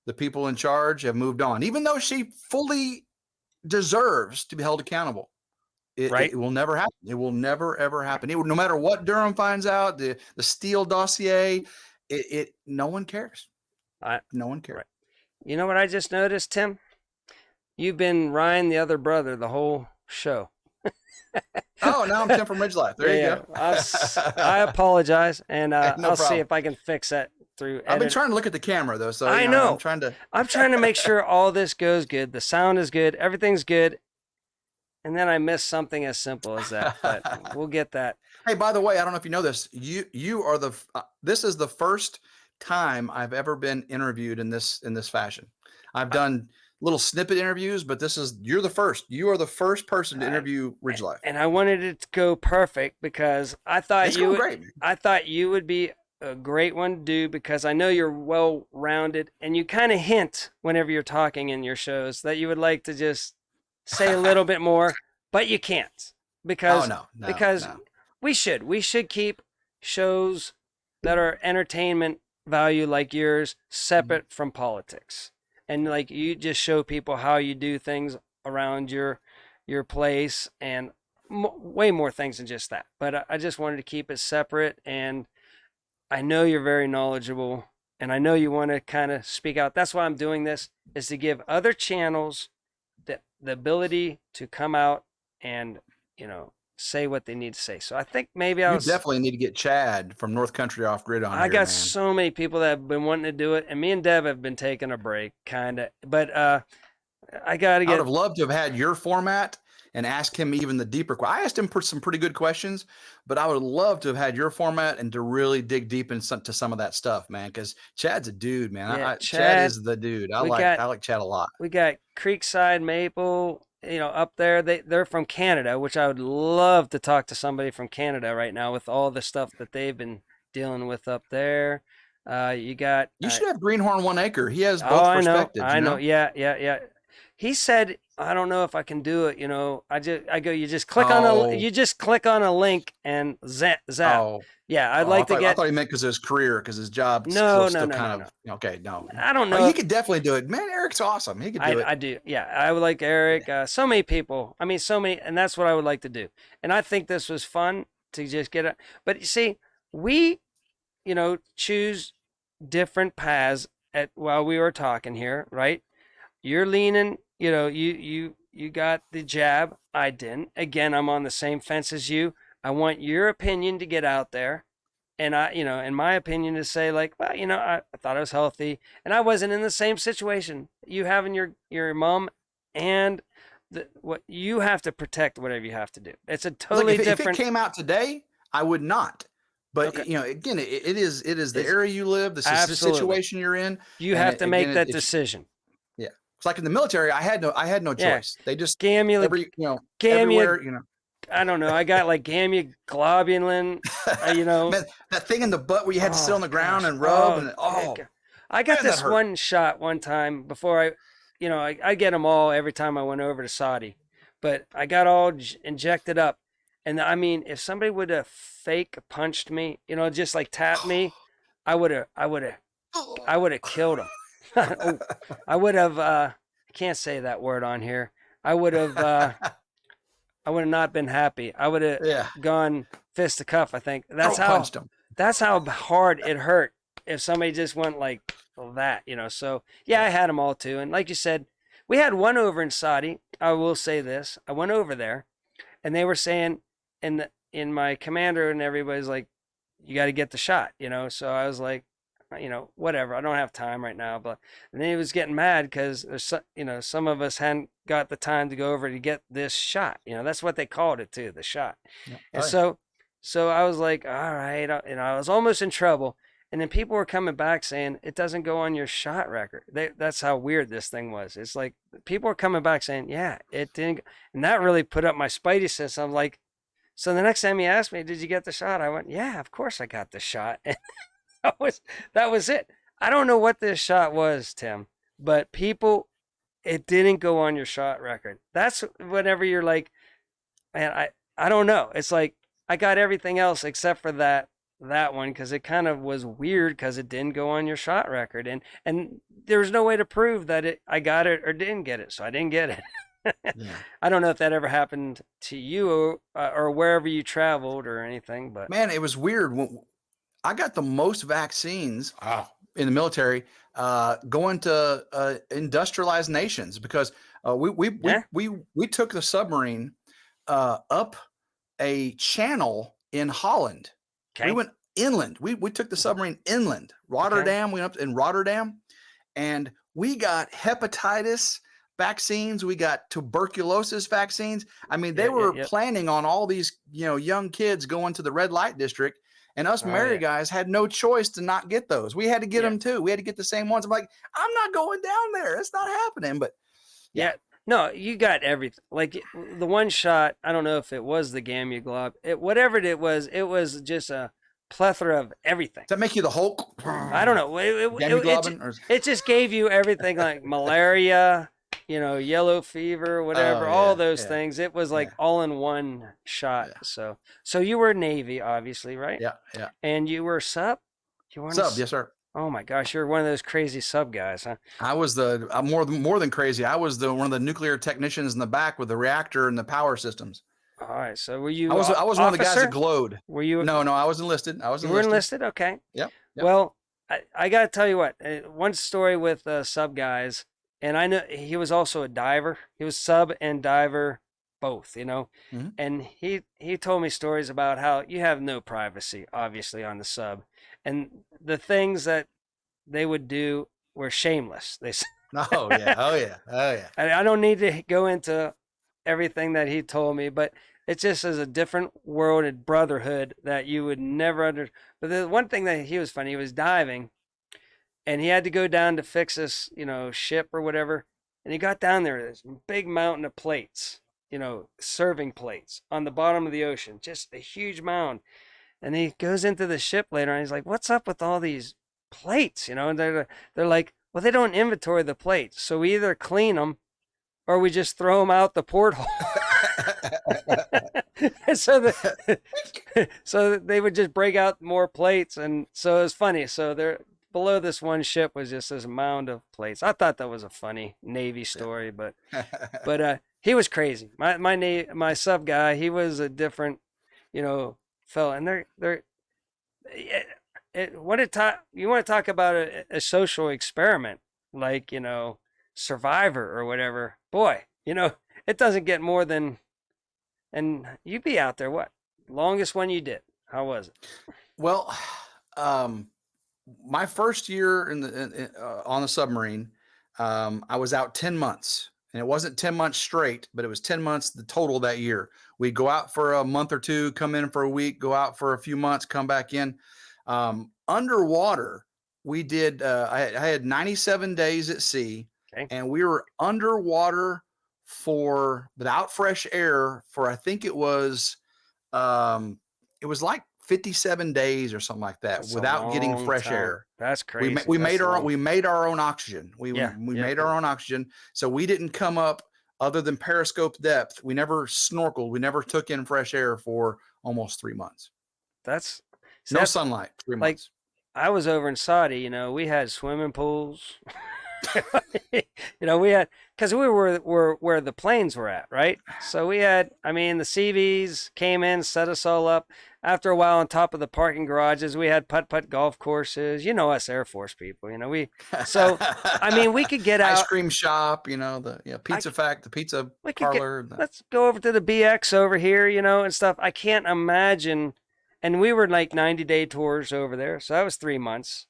the people in charge have moved on, even though she fully deserves to be held accountable. It will never happen. It will never, ever happen. No matter what Durham finds out, the Steele dossier, no one cares. No one cares. Right. You know what I just noticed, Tim? You've been Ryan the other brother the whole show. Oh, now I'm Tim from RidgeLife. There you go. I apologize, and I'll see if I can fix that through edit. I've been trying to look at the camera, though, so I know. I'm trying to make sure all this goes good. The sound is good. Everything's good. And then I missed something as simple as that, but we'll get that. Hey, by the way, I don't know if you know this. You are this is the first time I've ever been interviewed in this fashion. I've done little snippet interviews, but you're the first. You are the first person to interview RidgeLife. And I wanted it to go perfect because It's going great, man. I thought you would be a great one to do because I know you're well rounded and you kind of hint whenever you're talking in your shows that you would like to just say a little bit more, but you can't because no. we should keep shows that are entertainment value like yours separate from politics. And like you just show people how you do things around your place and way more things than just that. But I just wanted to keep it separate. And I know you're very knowledgeable and I know you want to kind of speak out. That's why I'm doing this, is to give other channels the ability to come out and, say what they need to say. So I think maybe You definitely need to get Chad from North Country Off Grid on. I got so many people that have been wanting to do it, and me and Dev have been taking a break, kind of. But I got to get. I would have loved to have had your format and ask him even the deeper. I asked him some pretty good questions, but I would love to have had your format and to really dig deep into some of that stuff, man. Because Chad's a dude, man. Yeah, Chad is the dude. I like Chad a lot. We got Creekside Maple, up there. They're from Canada, which I would love to talk to somebody from Canada right now with all the stuff that they've been dealing with up there. You should have Greenhorn 1 Acre. He has both perspectives. I know. Yeah. He said, I don't know if I can do it. I go, you just click on a link and zap. Oh. Yeah, I thought he meant because of his career, because his job. No. Okay, no. I don't know. He could definitely do it. Man, Eric's awesome. He could do it. I do. Yeah, I would like Eric. So many people. I mean, so many, and that's what I would like to do. And I think this was fun to just get it. But you see, we, choose different paths while we were talking here, right? You're leaning. You got the jab. I didn't. Again, I'm on the same fence as you. I want your opinion to get out there. And in my opinion, to say like, well, I thought I was healthy and I wasn't in the same situation. You having your mom and what you have to protect, whatever you have to do. It's a totally different. If it came out today, I would not. But okay. Again, it is the area you live, the situation you're in. You have to make that decision. Yeah. It's like in the military, I had no choice. They just everywhere, I don't know. I got like gamma globulin, Man, that thing in the butt where you had to sit on the ground and rub. I got this one shot one time before I get them all every time I went over to Saudi, but I got all injected up. And I mean, if somebody would have fake punched me, just like tapped me, I would have killed him. I would have, I can't say that word on here. I would have not been happy. I would have gone fist to cuff. I think that's how hard it hurt if somebody just went like that, So yeah, I had them all too. And like you said, we had one over in Saudi. I will say this: I went over there, and they were saying, in my commander and everybody's like, you got to get the shot, So I was like, whatever. I don't have time right now. But and then he was getting mad because there's, some of us hadn't got the time to go over to get this shot. That's what they called it too, the shot. Yeah. And so I was like, all right, I was almost in trouble. And then people were coming back saying it doesn't go on your shot record. That's how weird this thing was. It's like people were coming back saying, yeah, it didn't. And that really put up my spidey sense. I'm like, so the next time he asked me, did you get the shot? I went, yeah, of course I got the shot. And that was it. I don't know what this shot was, Tim, but it didn't go on your shot record. That's whenever you're like, man, I don't know. It's like I got everything else except for that one, because it kind of was weird because it didn't go on your shot record, and there was no way to prove that I got it or didn't get it, so I didn't get it. Yeah. I don't know if that ever happened to you or wherever you traveled or anything, but man, it was weird. I got the most vaccines in the military going to industrialized nations, because we took the submarine up a channel in Holland. Okay. We went inland. We took the submarine inland. Rotterdam. We went up in Rotterdam, and we got hepatitis vaccines. We got tuberculosis vaccines. I mean, they were planning on all these young kids going to the red light district. And us married guys had no choice to not get those. We had to get them too. We had to get the same ones. I'm like, I'm not going down there. It's not happening. But Yeah. Yeah. No, you got everything. Like the one shot, I don't know if it was the Gamma Glob. Whatever it was just a plethora of everything. Does that make you the Hulk? I don't know. Gammy Globbin? Or... It just gave you everything like malaria, yellow fever, Oh whatever, all yeah, those yeah, things. It was like yeah, all in one shot. yeah, So you were Navy, obviously, right? yeah, yeah. And you were sub? You weren't Sub, yes, sir. Oh my gosh, you're one of those crazy sub guys, huh? I was more than crazy. I was the one of the nuclear technicians in the back with the reactor and the power systems. All right. So were you I was one of the guys that officer? glowed. Were you No, I was enlisted. I was You were enlisted. enlisted? Okay. Yep. Yep. Well, I got to tell you what, one story with sub guys, and I know he was also a diver. He was sub and diver both. Mm-hmm. And he told me stories about how you have no privacy, obviously, on the sub. And the things that they would do were shameless. They said, Oh yeah. Oh yeah. Oh yeah. and I don't need to go into everything that he told me, but it just is a different world and brotherhood that you would never under. But the one thing that he was funny, he was diving, and he had to go down to fix this, ship or whatever, and he got down there, this big mountain of plates, serving plates on the bottom of the ocean, just a huge mound. And he goes into the ship later, and he's like, "What's up with all these plates?" And they're like, "Well, they don't inventory the plates, so we either clean them or we just throw them out the porthole." so they would just break out more plates, and so it was funny. So there, below this one ship was just this mound of plates. I thought that was a funny Navy story, but he was crazy. My sub guy, he was a different, fella, and you want to talk about a social experiment like Survivor or whatever, boy, it doesn't get more than. And you'd be out there, what? Longest one you did. How was it? Well, my first year on the submarine, I was out 10 months. And it wasn't 10 months straight, but it was 10 months the total that year. We'd go out for a month or two, come in for a week, go out for a few months, come back in. Underwater, we did, I had 97 days at sea, Okay. and we were underwater without fresh air for, I think it was like 57 days or something like that. That's without getting fresh time. air. That's crazy. We made our own oxygen. We made our own oxygen. So we didn't come up other than periscope depth. We never snorkeled. We never took in fresh air for almost 3 months. That's no sunlight. 3 months. I was over in Saudi. We had swimming pools. We had, because we were where the planes were at, right? So we had, the CVs came in, set us all up. After a while, on top of the parking garages, we had putt-putt golf courses. Us Air Force people, we could get out. Ice cream shop, the pizza the pizza parlor. Let's go over to the BX over here, and stuff. I can't imagine. And we were like 90-day tours over there. So that was 3 months.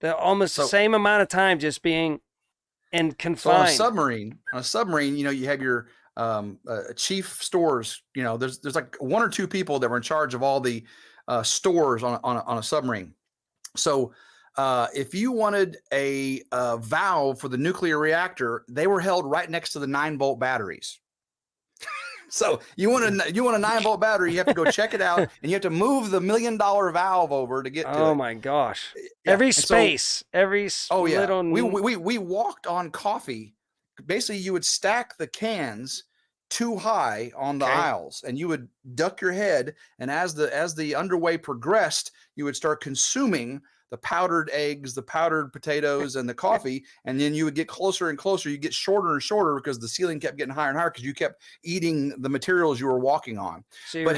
The same amount of time just being and confined. So on a submarine, you have your chief stores. There's like one or two people that were in charge of all the stores on a submarine. So if you wanted a valve for the nuclear reactor, they were held right next to the 9-volt batteries. So you want a 9-volt battery, you have to go check it out, and you have to move the $1 million valve over to get to it. Oh my gosh! Yeah. Every space, little. We walked on coffee. Basically, you would stack the cans too high on the aisles, and you would duck your head. And as the underway progressed, you would start consuming the powdered eggs, the powdered potatoes, and the coffee. And then you would get closer and closer. You get shorter and shorter because the ceiling kept getting higher and higher because you kept eating the materials you were walking on. But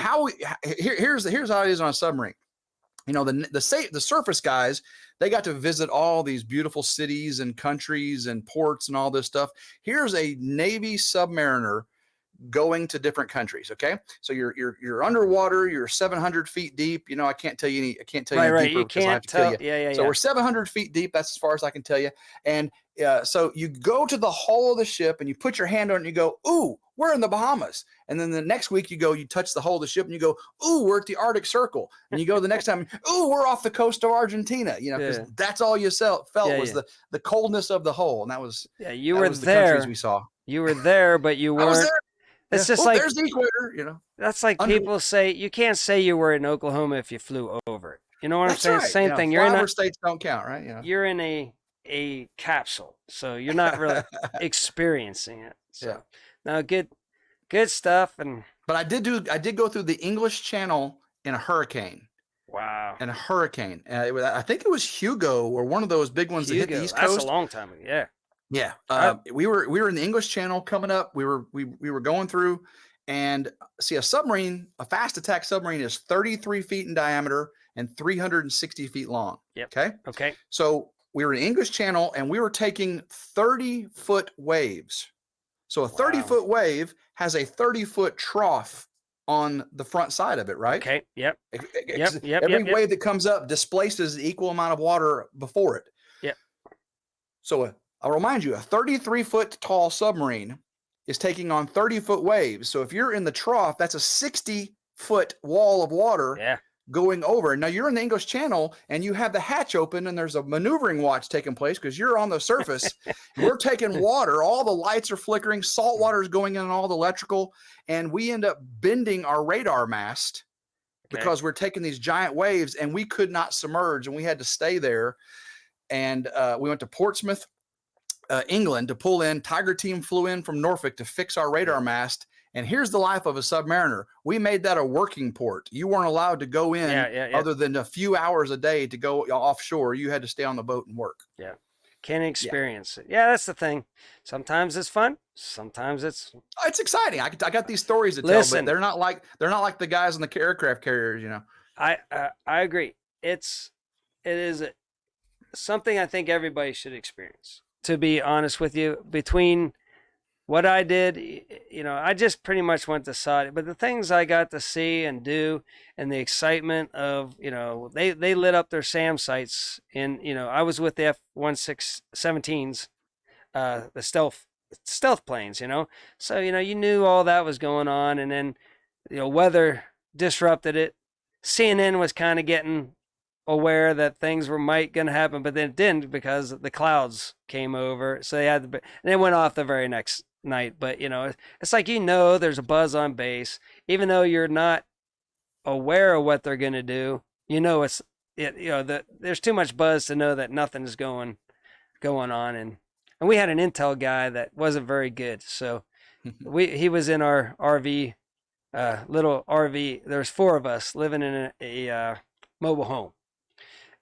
here's how it is on a submarine. The surface guys, they got to visit all these beautiful cities and countries and ports and all this stuff. Here's a Navy submariner going to different countries. Okay. So you're underwater, you're 700 feet deep. I can't tell you Right. deeper You because I have can't to tell. kill you. Yeah. So we're 700 feet deep. That's as far as I can tell you. And so you go to the hull of the ship and you put your hand on it and you go, ooh, we're in the Bahamas. And then the next week you touch the hull of the ship and you go, ooh, we're at the Arctic Circle. And you go the next time, ooh, we're off the coast of Argentina, because that's all you felt was the coldness of the hull. And that was, you that were was the there. countries we saw. You were there, but you I was weren't. there. It's Yeah. just Oh, like there's the equator. You know, that's like under. people say you can't say you were in Oklahoma if you flew over it. You know what I'm That's saying? right. You Same know, thing. flyover states don't count, right? You You're in a capsule, so you're not really know. experiencing it. Yeah. So now good stuff. And But I did go through the English Channel in a hurricane. wow, In a hurricane. I think it was Hugo or one of those big ones that hit the Hugo, East that's a Coast. long time ago. Yeah. Yeah. I, We were in the English Channel coming up. We were going through, and see, a fast attack submarine is 33 feet in diameter and 360 feet long. yep. Okay. Okay. So we were in English Channel and we were taking 30-foot waves. So a Wow. 30-foot wave has a 30-foot trough on the front side of it, right? Okay. Yep. Yep. Yep. Every Yep. Yep. wave that comes up displaces the equal amount of water before it. Yep. So I'll remind you, a 33-foot tall submarine is taking on 30-foot waves. So if you're in the trough, that's a 60-foot wall of water Yeah. going over. Now you're in the English Channel and you have the hatch open and there's a maneuvering watch taking place because you're on the surface. We're taking water, all the lights are flickering, salt water is going in all the electrical, and we end up bending our radar mast Okay. because we're taking these giant waves and we could not submerge and we had to stay there. And we went to Portsmouth, England to pull in. Tiger team flew in from Norfolk to fix our radar mast. And here's the life of a submariner. We made that a working port. You weren't allowed to go in Yeah. other than a few hours a day to go offshore. You had to stay on the boat and work. Yeah. Can Yeah. experience it. Yeah, that's the thing. Sometimes it's fun. Sometimes it's It's exciting. I got these stories to tell, listen. but they're not like the guys on the aircraft carriers, you know. I agree. It is something I think everybody should experience. To be honest with you, between what I did, I just pretty much went to Saudi, but the things I got to see and do, and the excitement of, they lit up their SAM sites in, I was with the F-1617s, the stealth planes, so you knew all that was going on, and then weather disrupted it. CNN was kind of getting aware that things were might going to happen, but then it didn't because the clouds came over. So and it went off the very next night. But it's like there's a buzz on base, even though you're not aware of what they're going to do. There's too much buzz to know that nothing's going on, and we had an intel guy that wasn't very good, so he was in our RV, little RV. There's four of us living in a mobile home.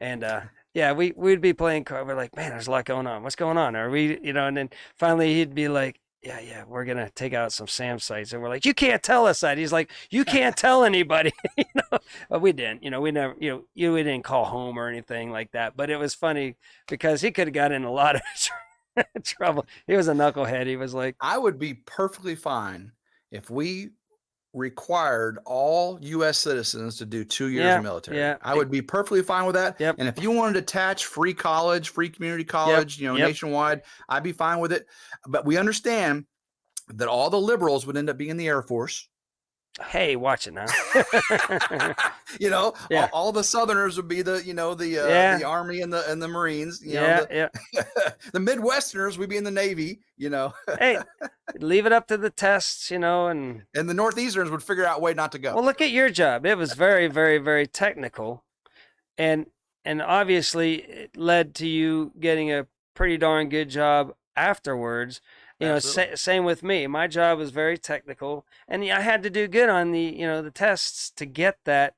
And yeah, we'd be playing card. We're like, man, there's a lot going on. What's going on? Are we, and then finally he'd be like, yeah, we're gonna take out some SAM sites, and we're like, you can't tell us that. He's like, you can't tell anybody, But we didn't, we never, we didn't call home or anything like that. But it was funny because he could have got in a lot of trouble. He was a knucklehead. He was like, I would be perfectly fine if we required all U.S. citizens to do 2 years of military. Yeah. I would be perfectly fine with that. Yep. And if you wanted to attach free college, free community college, nationwide, I'd be fine with it. But we understand that all the liberals would end up being in the Air Force. Hey, watch it now. All the Southerners would be the Army and the Marines. The Midwesterners would be in the Navy. Hey, leave it up to the tests, and the Northeasterners would figure out a way not to go. Well, look at your job. It was very, very, very technical, and obviously it led to you getting a pretty darn good job afterwards. Same with me. My job was very technical, and I had to do good on the tests to get that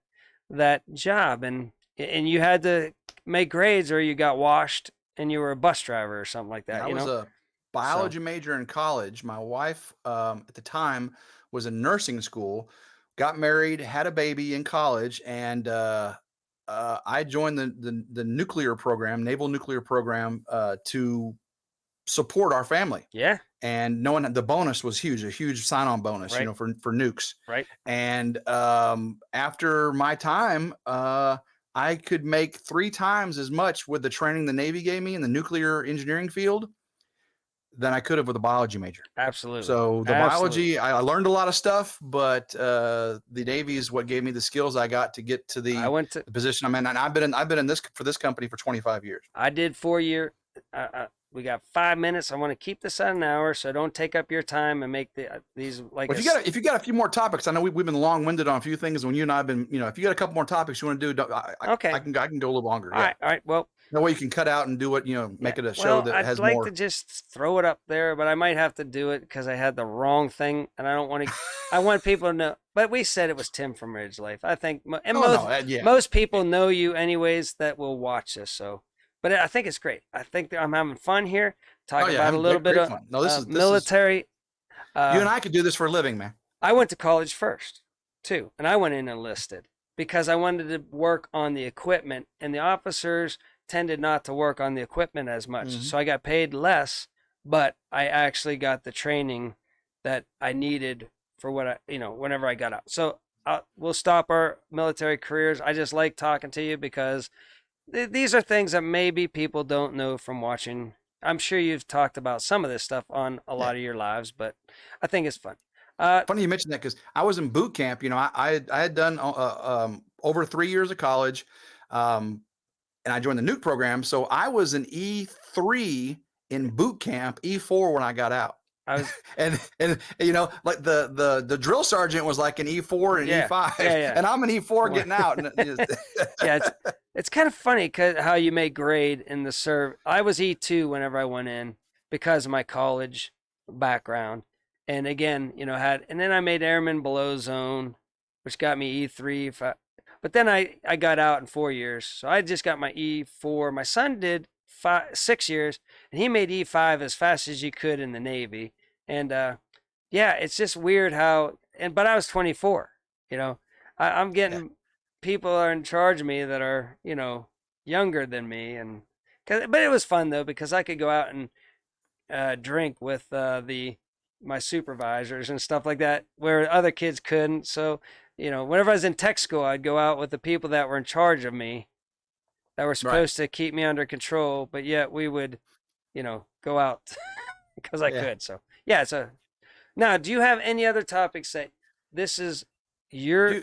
job, and you had to make grades or you got washed and you were a bus driver or something like that. I was a biology major in college. My wife at the time was in nursing school, got married, had a baby in college, and I joined the nuclear program, naval nuclear program, to support our family. Yeah. And knowing that the bonus was huge, a huge sign-on bonus, right. For nukes. Right. And after my time, I could make 3 times as much with the training the Navy gave me in the nuclear engineering field than I could have with a biology major. Absolutely. So the biology, I learned a lot of stuff, but the Navy is what gave me the skills I got to get to the position I'm in. And I've been in this for this company for 25 years. I did 4 year. we got 5 minutes. I want to keep this at an hour, so don't take up your time and make these like Well, if you got a few more topics, I know we've been long winded on a few things. When you and I have been, if you got a couple more topics you want to do, okay. I can go a little longer. All Yeah. right. All right. Well, that way you can cut out and do what make it a show well, that I'd has like more. to just throw it up there, but I might have to do it because I had the wrong thing, and I don't want to. I want people to know. But we said it was Tim from RidgeLife. I think, and most people know you anyways that will watch this. So, but I think it's great. I think that I'm having fun here. Talking about a little bit of fun. No, this is military. You and I could do this for a living, man. I went to college first, too, and I went in enlisted because I wanted to work on the equipment, and the officers tended not to work on the equipment as much. Mm-hmm. So I got paid less, but I actually got the training that I needed for what whenever I got out. So we'll stop our military careers. I just like talking to you because these are things that maybe people don't know from watching. I'm sure you've talked about some of this stuff on a lot of your lives, but I think it's fun. Funny you mentioned that because I was in boot camp. I had done over 3 years of college, and I joined the nuke program. So I was an E3 in boot camp, E4 when I got out. and like the drill sergeant was like an E4 and E5, and I'm an E4 getting out. Yeah, it's kind of funny how you may grade in the serve. I was E2 whenever I went in because of my college background, and again, and then I made airman below zone, which got me E3. But then I got out in 4 years, so I just got my E4. My son did 6 years, and he made E5 as fast as you could in the Navy. And it's just weird how. But I was 24. I'm getting people are in charge of me that are younger than me, but it was fun though because I could go out and drink with my supervisors and stuff like that, where other kids couldn't. So whenever I was in tech school, I'd go out with the people that were in charge of me, that were supposed to keep me under control, but yet we would, go out because I could. So now, do you have any other topics that this is you're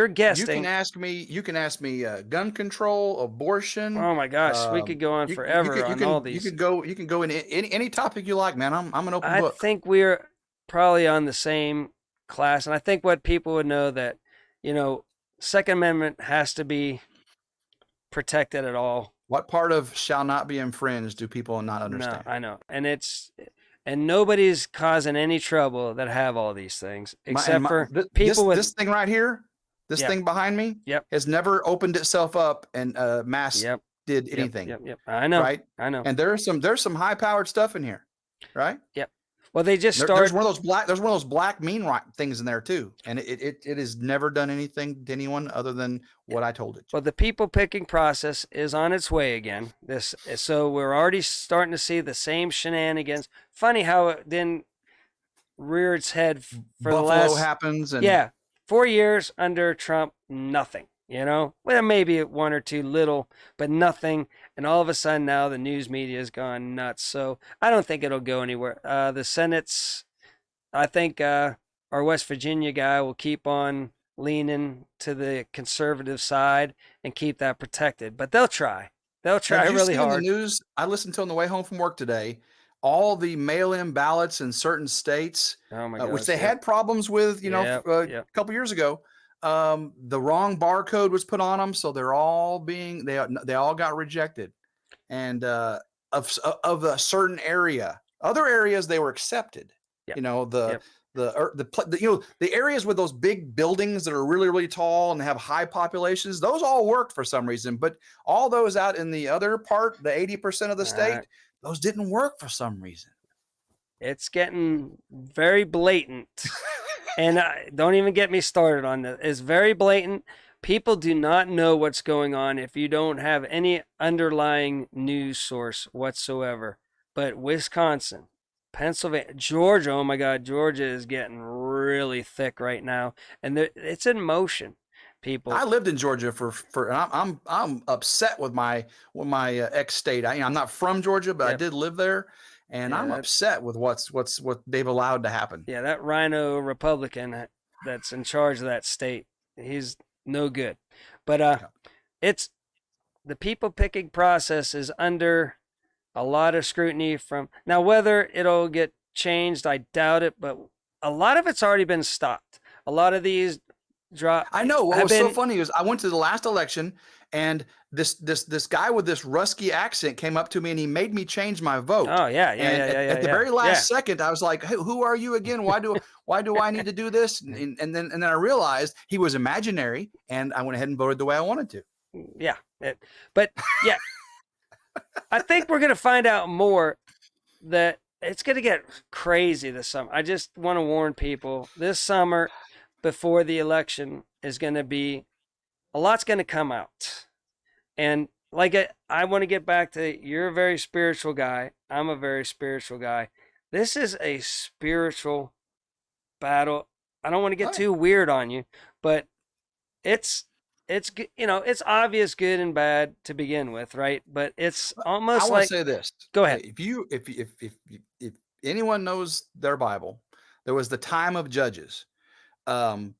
guesting? You can ask me gun control, abortion. Oh my gosh, we could go on forever on all these. You can go in any topic you like, man. I'm an open book. I think we're probably on the same class, and I think what people would know that Second Amendment has to be protected at all. What part of shall not be infringed do people not understand? No, I know, and nobody's causing any trouble that have all these things except for people with this thing right here. This thing behind me has never opened itself up and mass did anything. Yep. I know. Right. I know. And there's some high powered stuff in here. Right. Yep. Well, they just started. There's one of those black mean things in there too, and it has never done anything to anyone other than what I told it. Well, the people picking process is on its way again. So we're already starting to see the same shenanigans. Funny how it didn't rear its head for Buffalo the last happens. And 4 years under Trump, nothing. Well, maybe one or two little, but nothing. And all of a sudden now the news media has gone nuts. So I don't think it'll go anywhere. The Senate's, I think our West Virginia guy will keep on leaning to the conservative side and keep that protected. But they'll try. They'll try really hard. In the news, I listened to on the way home from work today, all the mail-in ballots in certain states, which they had problems with, a couple years ago. The wrong barcode was put on them, so they're all they all got rejected, and of a certain area. Other areas they were accepted. The areas with those big buildings that are really, really tall and have high populations, those all worked for some reason. But all those out in the other part, the 80% of the state, those didn't work for some reason. It's getting very blatant. And don't even get me started on this. It's very blatant. People do not know what's going on if you don't have any underlying news source whatsoever. But Wisconsin, Pennsylvania, Georgia, oh my God, Georgia is getting really thick right now. And it's in motion, people. I lived in Georgia and I'm upset with my ex state. I'm not from Georgia, but I did live there. And I'm upset with what they've allowed to happen. Yeah, that rhino Republican that's in charge of that state, he's no good. But it's the people picking process is under a lot of scrutiny from now. Whether it'll get changed, I doubt it, but a lot of it's already been stopped. A lot of these drop I know. What have was so been. funny is I went to the last election, and this guy with this rusky accent came up to me and he made me change my vote. Oh yeah, yeah, And yeah, yeah, at yeah, the yeah, very yeah. last second, I was like, "Hey, who are you again? Why do I need to do this?" And then I realized he was imaginary, and I went ahead and voted the way I wanted to. Yeah. But yeah, I think we're gonna find out more that it's gonna get crazy this summer. I just want to warn people: this summer, before the election, is gonna be a lot's gonna come out. And like I want to get back to, you're a very spiritual guy. I'm a very spiritual guy. This is a spiritual battle. I don't want to get Oh yeah. too weird on you, but it's it's obvious good and bad to begin with, right? But it's I almost want to like, say this: go ahead. if anyone knows their Bible, there was the time of judges. Um,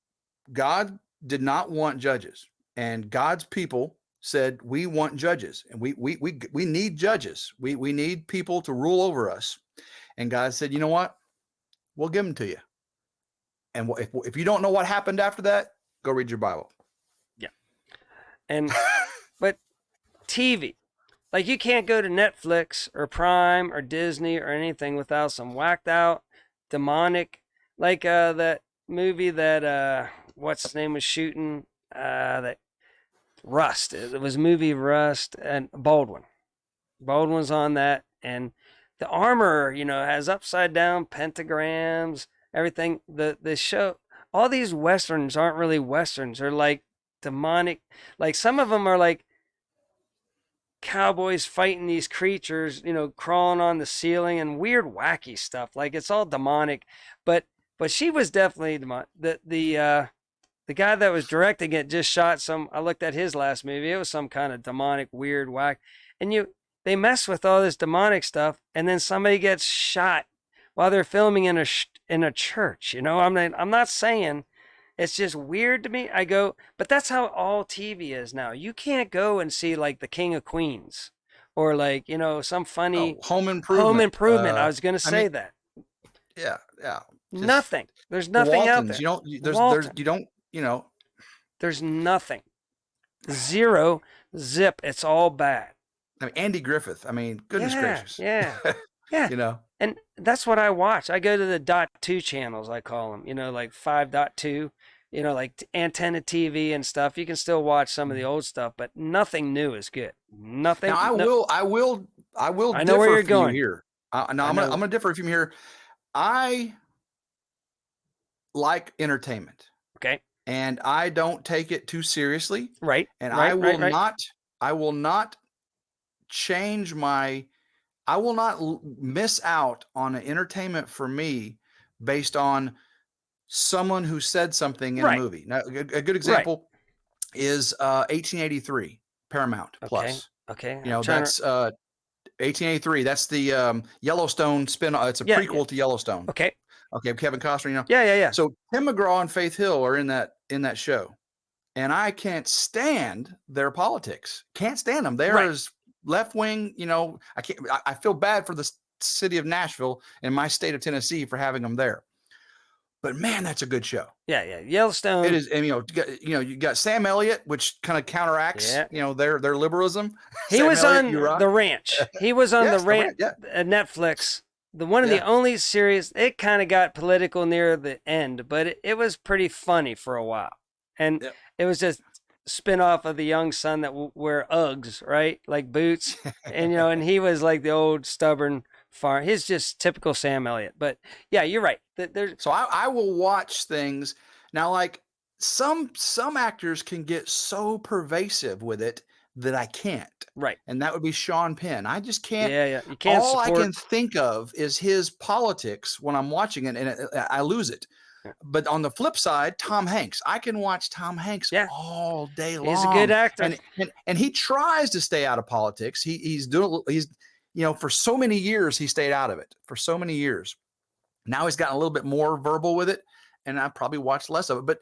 God did not want judges, and God's people said, "We want judges, and we need judges. We need people to rule over us." And God said, "You know what? We'll give them to you." And if you don't know what happened after that, go read your Bible. Yeah. And but TV, like, you can't go to Netflix or Prime or Disney or anything without some whacked out demonic, like that movie that what's his name was shooting, that Rust. It was movie Rust, and Baldwin. Baldwin's on that, and the armor, has upside down pentagrams, everything. The show, all these westerns aren't really westerns. They're like demonic. Like, some of them are like cowboys fighting these creatures, crawling on the ceiling and weird, wacky stuff. Like, it's all demonic, but she was definitely demonic. The guy that was directing it just shot some. I looked at his last movie. It was some kind of demonic, weird, whack, and they mess with all this demonic stuff, and then somebody gets shot while they're filming in a church. I'm not saying. It's just weird to me. I go, but that's how all TV is now. You can't go and see like The King of Queens or like, some Oh, funny Home Home Improvement. Improvement. I was going to I mean, say that. yeah, yeah. Just Nothing. There's the nothing out Waltons. there. You don't. There's Walton. you don't. You know. There's nothing. Zero. Zip. It's all bad. I mean, Andy Griffith. I mean, goodness Yeah. gracious. Yeah. Yeah. You know. And that's what I watch. I go to the .2 channels, I call them, like 5.2, like antenna TV and stuff. You can still watch some of the old stuff, but nothing new is good. Now, Nothing. I No, will. I will I know where differ you're from you going. here. No, I I'm know. gonna differ from you here. I like entertainment, Okay. and I don't take it too seriously. Right. And Right. Right. Right. I will not change my. I will not miss out on an entertainment for me based on someone who said something in a Right. movie. Now, a good Right. example is 1883 Paramount Okay. Plus. Okay. You I'm know, trying to. that's 1883. That's the Yellowstone spin. It's a Yeah. Yeah. prequel to Yellowstone. Okay. Okay, Kevin Costner. Yeah. Yeah. Yeah. So Tim McGraw and Faith Hill are in that show, and I can't stand their politics. Can't stand them. They are Right. as left wing. I can't. I feel bad for the city of Nashville and my state of Tennessee for having them there. But man, that's a good show. Yeah. Yeah. It Yellowstone. is, and you got Sam Elliott, which kind of counteracts Yeah. their liberalism. He Sam was Elliott, you on rock. The Ranch. He was on The Yes, the Ranch rant. Yeah, at Netflix. The one of the yeah. only series, it kind of got political near the end, but it was pretty funny for a while. And Yep. it was just spin off of the young son that wear Uggs, right? Like boots. And he was like the old stubborn farm. He's just typical Sam Elliott. But yeah, you're right. There's So I will watch things now. Like some actors can get so pervasive with it that I can't, right. and that would be Sean Penn. I just can't. Yeah, yeah. You can't All I can support. think of is his politics when I'm watching it, and I lose it. But on the flip side, Tom Hanks, I can watch Tom Hanks Yeah, all day he's a good long, actor. and he tries to stay out of politics. He's for so many years he stayed out of it for so many years. Now he's gotten a little bit more verbal with it, and I probably watched less of it. But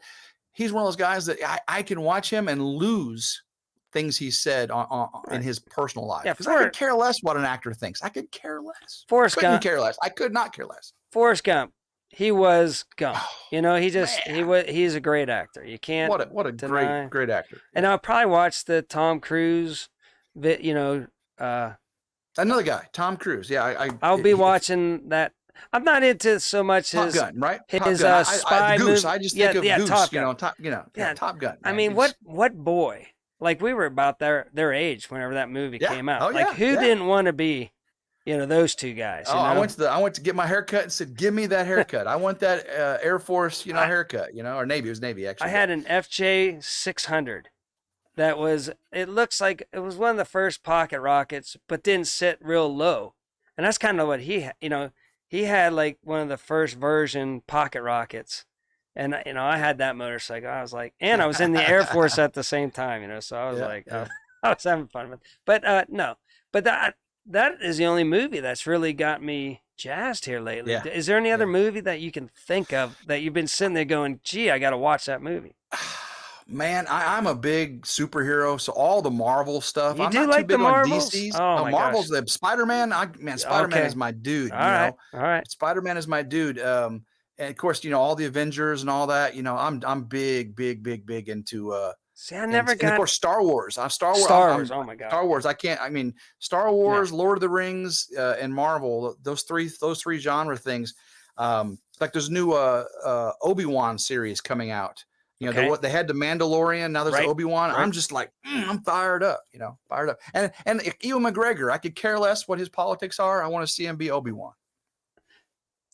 he's one of those guys that I can watch him and lose things he said in Right. his personal life, Yeah, because I could care less what an actor thinks. I could care less. Forrest Couldn't Gump. care less. I could not care less. Forrest Gump. He was Gump. Oh, You know, man, he's a great actor. You can't what a deny. great actor. And Yeah. I'll probably watch the Tom Cruise, you know, Another guy, Tom Cruise. Yeah, I'll be watching that. I'm not into so much Top his Gun, right? Top Gun. The spy Goose. movie. I just think Yeah, of yeah, Goose. Top Gun. Yeah, Yeah, Top Gun. I Man. mean, what boy? Like we were about their age whenever that movie Yeah. came out. Oh Like yeah. who Yeah. didn't want to be, those two guys? Oh, I went to get my haircut and said, "Give me that haircut. I want that Air Force, haircut, or Navy. It was Navy actually." I had an FJ 600 that was. It looks like it was one of the first pocket rockets, but didn't sit real low, and that's kind of what he had like one of the first version pocket rockets. And I had that motorcycle. I was like, and I was in the Air Force at the same time, so I was like, yeah. I was having fun with it. But no, but that is the only movie that's really got me jazzed here lately. Yeah. Is there any other Yeah. movie that you can think of that you've been sitting there going, gee, I got to watch that movie? Man, I'm a big superhero, so all the Marvel stuff. You I'm do not too like the big on Marvels? DC's. Oh my Marvel's gosh. the Spider-Man. Spider-Man Okay. is my dude. All right. All right. Spider-Man is my dude. And of course, all the Avengers and all that. I'm big into. See, I And never of got course, Star Wars. Star Wars. Star Wars. Oh my God. Star Wars. Star Wars, Lord of the Rings, and Marvel. Those three genre things. Like there's new Obi-Wan series coming out. Okay. They had the Mandalorian. Now there's Right. Obi-Wan. Right. I'm just like, I'm fired up. Fired up. And Ewan McGregor, I could care less what his politics are. I want to see him be Obi-Wan.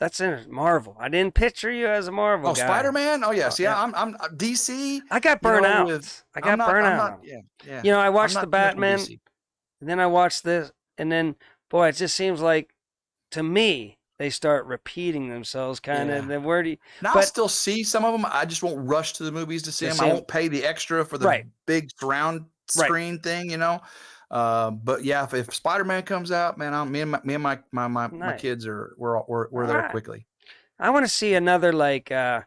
That's in Marvel. I didn't picture you as a Marvel guy. Spider-Man. Oh yeah. Oh, See, yeah. I'm DC. I got burnt out. I got burnt out. Yeah. I watched the I'm not too much on Batman, DC. and then I watched this, and then boy, it just seems like to me they start repeating themselves, kind of. Yeah. The word, Now I'll still see some of them. I just won't rush to the movies to see them. I won't pay the extra for the big surround screen thing, But yeah, if Spider-Man comes out, man, me and my kids we're there quickly. I want to see another like My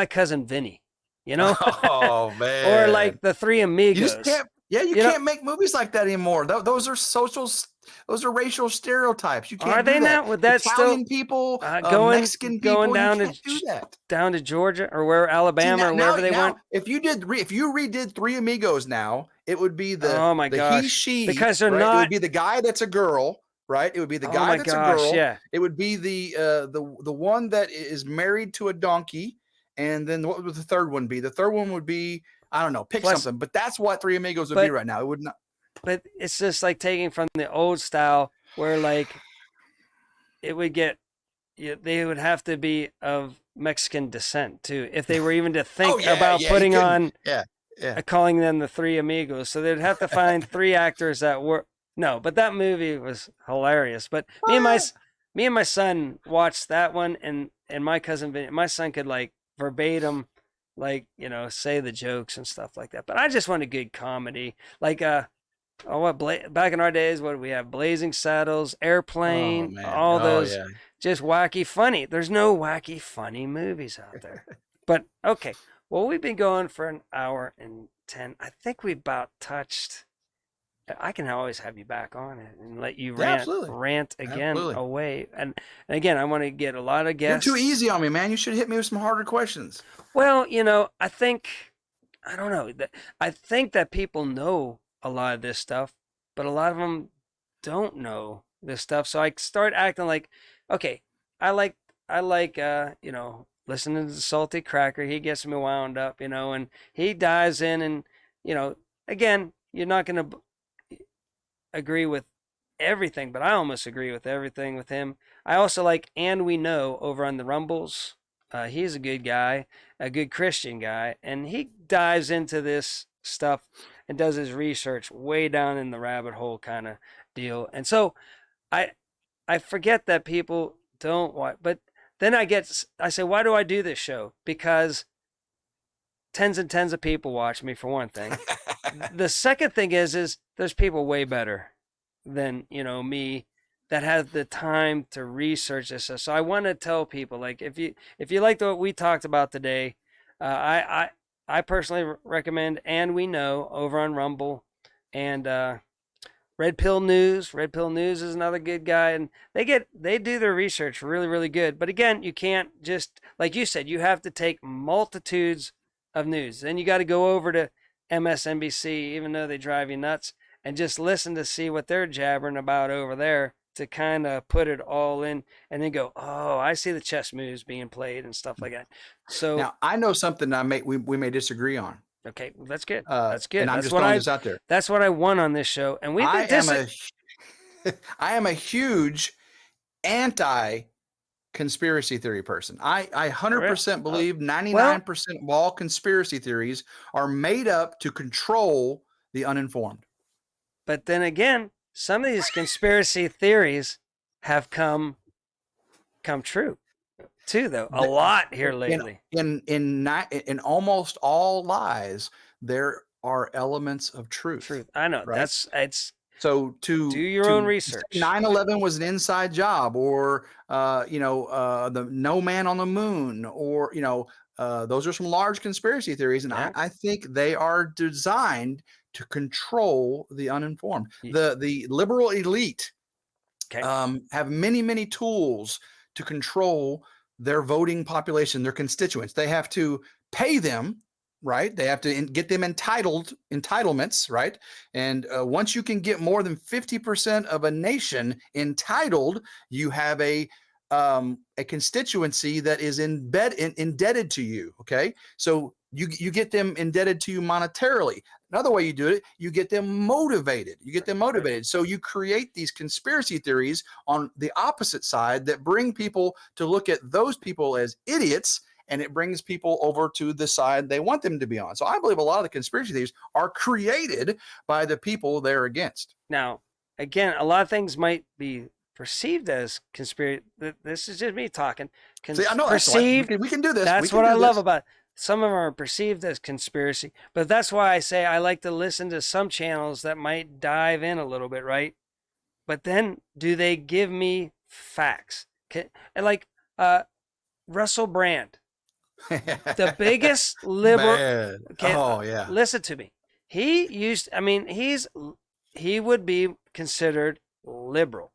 Cousin Vinny, Oh man. or like the Three Amigos. You just can't. Yeah, you can't make movies like that anymore. Those are racial stereotypes. You can't. Are they now? Would that Italian still people, going Mexican people, going down you can't do that. down to Georgia or where Alabama or wherever they went? If you redid Three Amigos now, it would be the Oh my gosh. he she Because they're right? not. It would be the guy that's a girl, right? It would be the guy that's a girl. Yeah. It would be the one that is married to a donkey, and then what would the third one be? The third one would be, I don't know, pick something. But that's what Three Amigos would be right now. It would not. But it's just like taking from the old style where like it would get, they would have to be of Mexican descent too, if they were even to think about putting on, calling them the Three Amigos. So they'd have to find three actors that were, no, but that movie was hilarious. But me and my son watched that one, and my cousin, my son could like verbatim, like, say the jokes and stuff like that. But I just want a good comedy. Like, back in our days, what did we have? Blazing Saddles, Airplane, all those just wacky funny. There's no wacky funny movies out there. But okay, well, we've been going for an hour and 10. I think we about touched. I can always have you back on it and let you rant again away. And again, I want to get a lot of guests. You're too easy on me, man. You should hit me with some harder questions. Well, I think, I don't know. I think that people know a lot of this stuff, but a lot of them don't know this stuff. So I start acting like, okay, I like, listening to the Salty Cracker. He gets me wound up, and he dives in and, again, you're not going to agree with everything, but I almost agree with everything with him. I also like And We Know over on the Rumbles. He's a good guy, a good Christian guy, and he dives into this stuff and does his research way down in the rabbit hole kind of deal. And so I forget that people don't watch, but then I say, why do I do this show? Because tens and tens of people watch me, for one thing. The second thing is there's people way better than, me that have the time to research this stuff. So I want to tell people, like, if you like what we talked about today, I personally recommend And We Know over on Rumble, and Red Pill News. Red Pill News is another good guy, and they do their research really really good. But again, you can't just, like you said, you have to take multitudes of news. Then you got to go over to MSNBC, even though they drive you nuts, and just listen to see what they're jabbering about over there to kind of put it all in, and then go, oh, I see the chess moves being played and stuff like that. So Now, I know something we may disagree on. okay, well, that's good. Uh, That's good. and I'm just throwing this out there. That's what I want on this show, and we've I been am a I am a huge anti conspiracy theory person. I 100% believe 99% of all conspiracy theories are made up to control the uninformed. But then again, some of these conspiracy theories have come true too, though. A lot here lately. In almost all lies, there are elements of truth. I know. Right? It's so to do your own research. 9/11 was an inside job, or the no man on the moon, or those are some large conspiracy theories, and I think they are designed to control the uninformed. The liberal elite have many tools to control their voting population, their constituents. They have to pay them, right? They have to get them entitlements, right? And once you can get more than 50% of a nation entitled, you have a constituency that is indebted to you. Okay, so you get them indebted to you monetarily. Another way you do it, you get them motivated. So you create these conspiracy theories on the opposite side that bring people to look at those people as idiots, and it brings people over to the side they want them to be on. So I believe a lot of the conspiracy theories are created by the people they're against. Now, again, a lot of things might be perceived as conspiracy. This is just me talking. See, I know perceived. We can do this. That's what I love about it. Some of them are perceived as conspiracy, but that's why I say I like to listen to some channels that might dive in a little bit, right? But then, do they give me facts? Like Russell Brand, the biggest liberal. Okay, oh yeah. Listen to me. He would be considered liberal.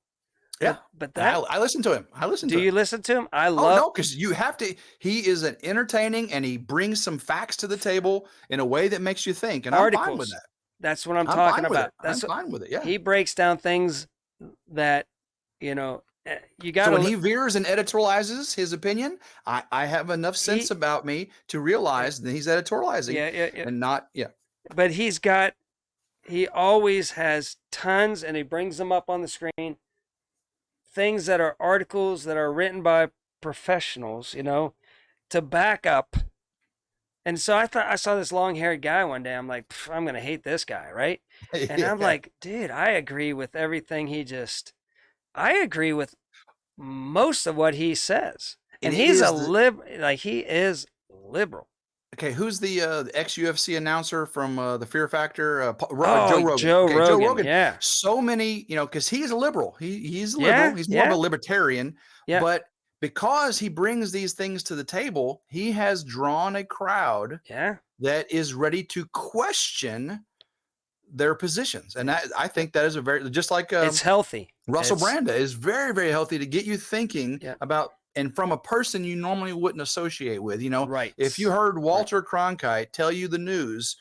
Yeah, but that I listen to him. Do you listen to him? I love. Oh no, because you have to. He is an entertaining, and he brings some facts to the table in a way that makes you think. And articles. I'm fine with that. That's what I'm talking about. I'm fine with it. Yeah, he breaks down things that you got. So when he veers and editorializes his opinion, I have enough sense about me to realize that he's editorializing. Yeah. And not But he always has tons, and he brings them up on the screen. Things that are articles that are written by professionals, to back up. And so I saw this long-haired guy one day. I'm like, I'm going to hate this guy, right? And I'm like, dude, I agree with everything I agree with most of what he says. And he's he is liberal. Okay, who's the ex-UFC announcer from the Fear Factor? Joe Rogan. Joe Rogan. Yeah. So many, because he's a liberal. He's liberal. He's more of a libertarian. Yeah. But because he brings these things to the table, he has drawn a crowd that is ready to question their positions. And I think that is just like it's healthy. Russell Brand is very, very healthy to get you thinking about, and from a person you normally wouldn't associate with, right. If you heard Walter Cronkite tell you the news,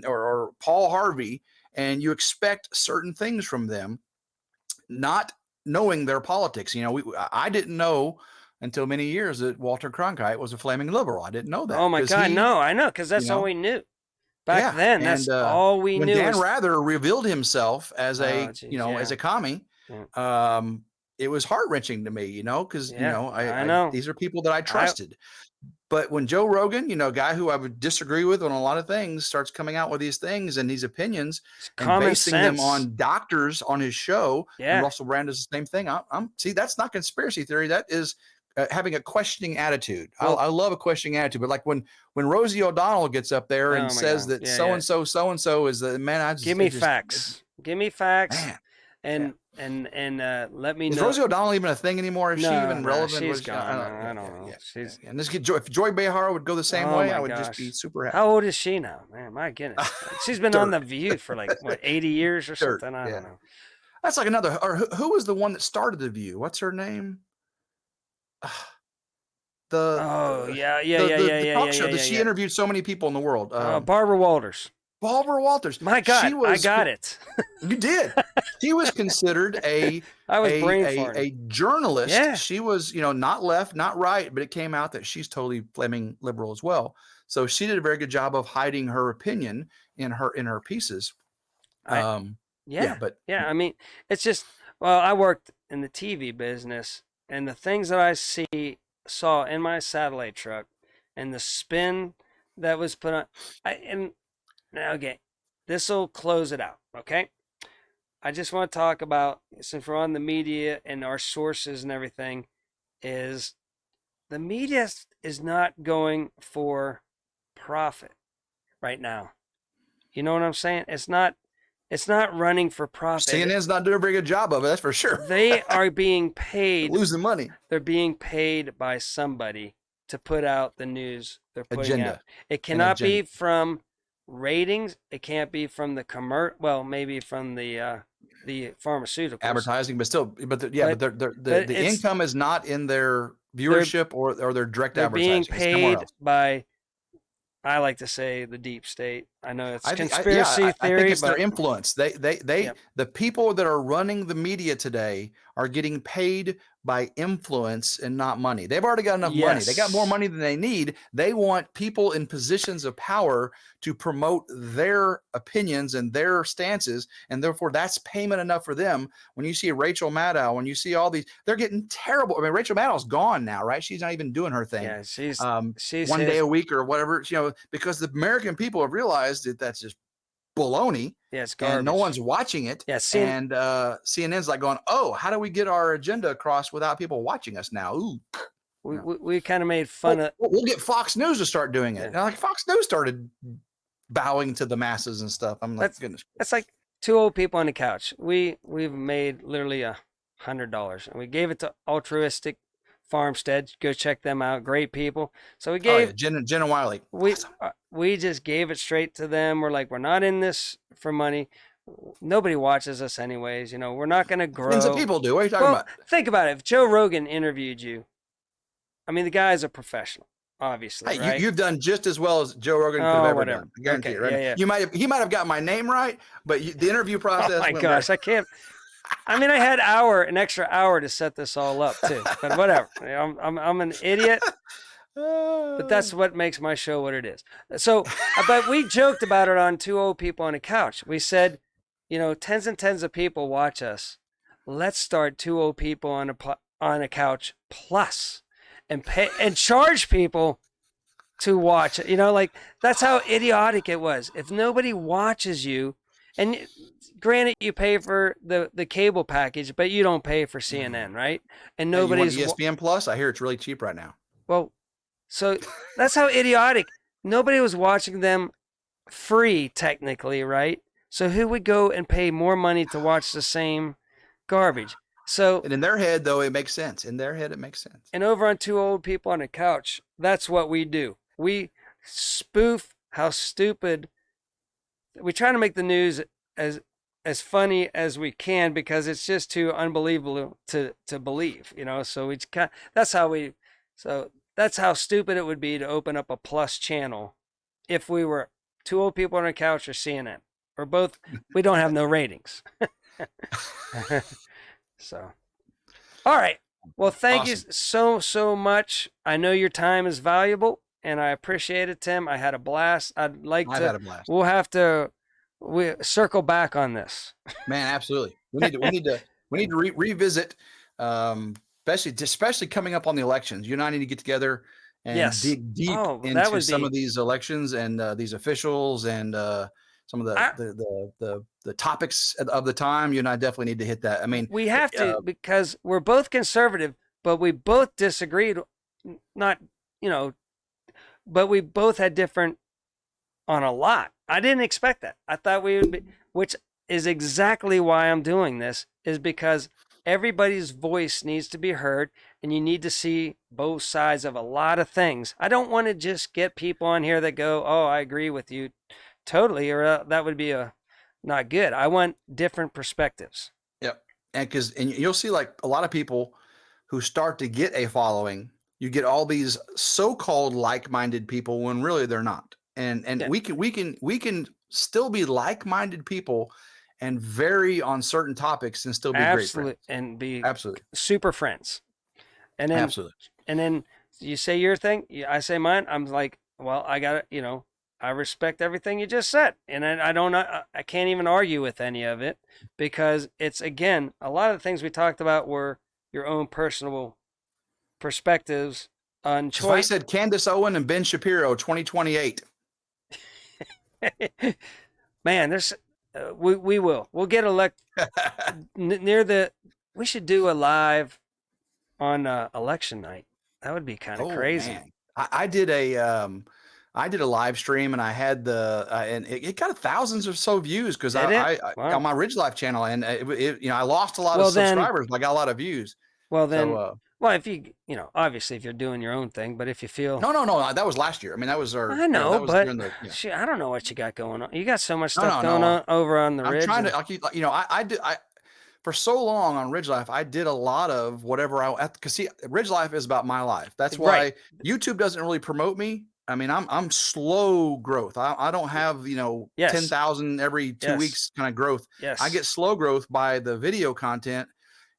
or Paul Harvey, and you expect certain things from them, not knowing their politics, I didn't know until many years that Walter Cronkite was a flaming liberal. I didn't know that. Oh my God, no, I know, because that's all we knew. Back then, that's all we knew. When Dan Rather revealed himself as as a commie, it was heart-wrenching to me, because I know these are people that I trusted. But when Joe Rogan, a guy who I would disagree with on a lot of things, starts coming out with these things and these opinions and basing them on doctors on his show, and Russell Brand does the same thing. See, that's not conspiracy theory. That is having a questioning attitude. I love a questioning attitude, but like when Rosie O'Donnell gets up there and says that so and so is the man, give me facts. Give me facts. Man. and let me Is know. Rosie O'Donnell even a thing anymore? Is she even relevant? She's Was she, gone. yeah, I don't yeah, know. yeah, yeah, She's yeah. And this kid, if Joy Behar would go the same oh way, I my would just be gosh. super happy. How old is she now? Man, my goodness. She's been on Dirt, The View for like what 80 years or dirt. something. I Yeah, don't know. that's like another. Or who was the one that started the View? What's her name? The Oh yeah, yeah, the yeah, the, yeah, the yeah, talk yeah, show yeah, that yeah, she yeah. interviewed so many people in the world. Barbara Walters. Barbara Walters. My She God, I was. got it. You did. She was considered I was brain farting. a journalist. Yeah. She was, not left, not right, but it came out that she's totally flaming liberal as well. So she did a very good job of hiding her opinion in her pieces. I Yeah, yeah. but Yeah, I mean, it's just well, I worked in the TV business and the things that I saw in my satellite truck and the spin that was put on and okay, this will close it out, okay? I just want to talk about since we're on the media and our sources and everything is the media is not going for profit right now. You know what I'm saying? It's not running for profit. CNN's not doing a very good job of it. That's for sure. They are being paid. Losing money. They're being paid by somebody to put out the news they're putting out. Agenda. It An cannot agenda. be from ratings. It can't be from the well, maybe from the pharmaceuticals. Advertising, but still, but the it's income is not in their viewership or their direct they're being advertising. It's somewhere paid else. by, I like to say, the deep state. I know it's I conspiracy think theory, it's their but influence. yeah. The people that are running the media today are getting paid by influence and not money. They've already got enough money. They got more Yes. money than they need. They want people in positions of power to promote their opinions and their stances, and therefore that's payment enough for them. When you see Rachel Maddow, when you see all these, they're getting terrible. I mean, Rachel Maddow's gone now, right? She's not even doing her thing. Yeah, she's One day his. a week or whatever, because the American people have realized that that's just baloney, Yeah, it's and no garbage. one's watching it. Yeah, and CNN's like going, oh, how do we get our agenda across without people watching us now? Ooh, we kind of made fun of. we'll get Fox News to start doing it. Yeah. And like Fox News started bowing to the masses and stuff. I'm like, goodness. That's like two old people on the couch. We've made literally $100, and we gave it to altruistic farmstead. Go check them out. Great people. So we gave Jen and Wiley. we just gave it straight to them. We're like, we're not in this for money. Nobody watches us anyways. We're not going to grow. Millions of people do. What are you talking about? Think about it. If Joe Rogan interviewed you, I mean, the guy's a professional, obviously. Hey, right? you've done just as well as Joe Rogan could have ever done. I guarantee it. Right? Yeah. He might have got my name right, but the interview process. Oh my gosh, I can't. I mean, I had an extra hour to set this all up too, but whatever. I'm an idiot, but that's what makes my show what it is. So, but we joked about it on Two Old People on a Couch. We said, tens and tens of people watch us. Let's start Two Old People on a Couch Plus, and pay and charge people to watch it. Like that's how idiotic it was. If nobody watches you, and granted, you pay for the cable package, but you don't pay for CNN, right? And nobody's ESPN Plus. I hear it's really cheap right now. Well, so that's how idiotic. Nobody was watching them free, technically, right? So who would go and pay more money to watch the same garbage? So, and in their head, though, it makes sense. In their head, it makes sense. And over on Two Old People on a Couch, that's what we do. We spoof how stupid. We try to make the news as funny as we can because it's just too unbelievable to believe, So that's how stupid it would be to open up a plus channel if we were Two Old People on a Couch or CNN or both. We don't have no ratings. So, all right. Well, thank you so much. I know your time is valuable, and I appreciate it, Tim. I had a blast. I've had a blast. We'll have to circle back on this. Man, absolutely. We need to revisit, especially coming up on the elections. You and I need to get together and dig deep into some of these elections and these officials and some of the topics of the time. You and I definitely need to hit that. I mean, we have to because we're both conservative, but we both disagreed. But we both had different on a lot. I didn't expect that. I thought we would be, which is exactly why I'm doing this, is because everybody's voice needs to be heard, and you need to see both sides of a lot of things. I don't want to just get people on here that go, "Oh, I agree with you totally," or that would be a not good. I want different perspectives. Yep. And you'll see like a lot of people who start to get a following, you get all these so-called like-minded people when really they're not. And Yeah, we can still be like-minded people and vary on certain topics and still be great friends. absolutely, and be Absolutely. super friends. And then Absolutely. and then you say your thing, I say mine. I'm like, well, I got it. I respect everything you just said, and I don't, I can't even argue with any of it because it's again a lot of the things we talked about were your own personal perspectives on So if I choice. said Candace Owen and Ben Shapiro 2028. Man, there's we'll get elect near the. We should do a live on election night. That would be kind of Oh crazy. man, I did a live stream and I had and it got thousands or so views because Did it? I on Wow. my RidgeLife channel and I lost a lot of Well then, subscribers, but I got a lot of views. well So then, well if obviously if you're doing your own thing, but if you feel, no, that was last year. I mean, that was I know, that was but during the shit, I don't know what you got going on. You got so much no, stuff no, going no. on over on the I'm ridge, trying and to, I keep, I did, for so long on Ridge Life, I did a lot of whatever because see, Ridge Life is about my life. That's right. why YouTube doesn't really promote me. I mean, I'm slow growth. I don't have, Yes, 10,000 every 2 weeks yes, kind of growth. I yes, get slow growth by the video content,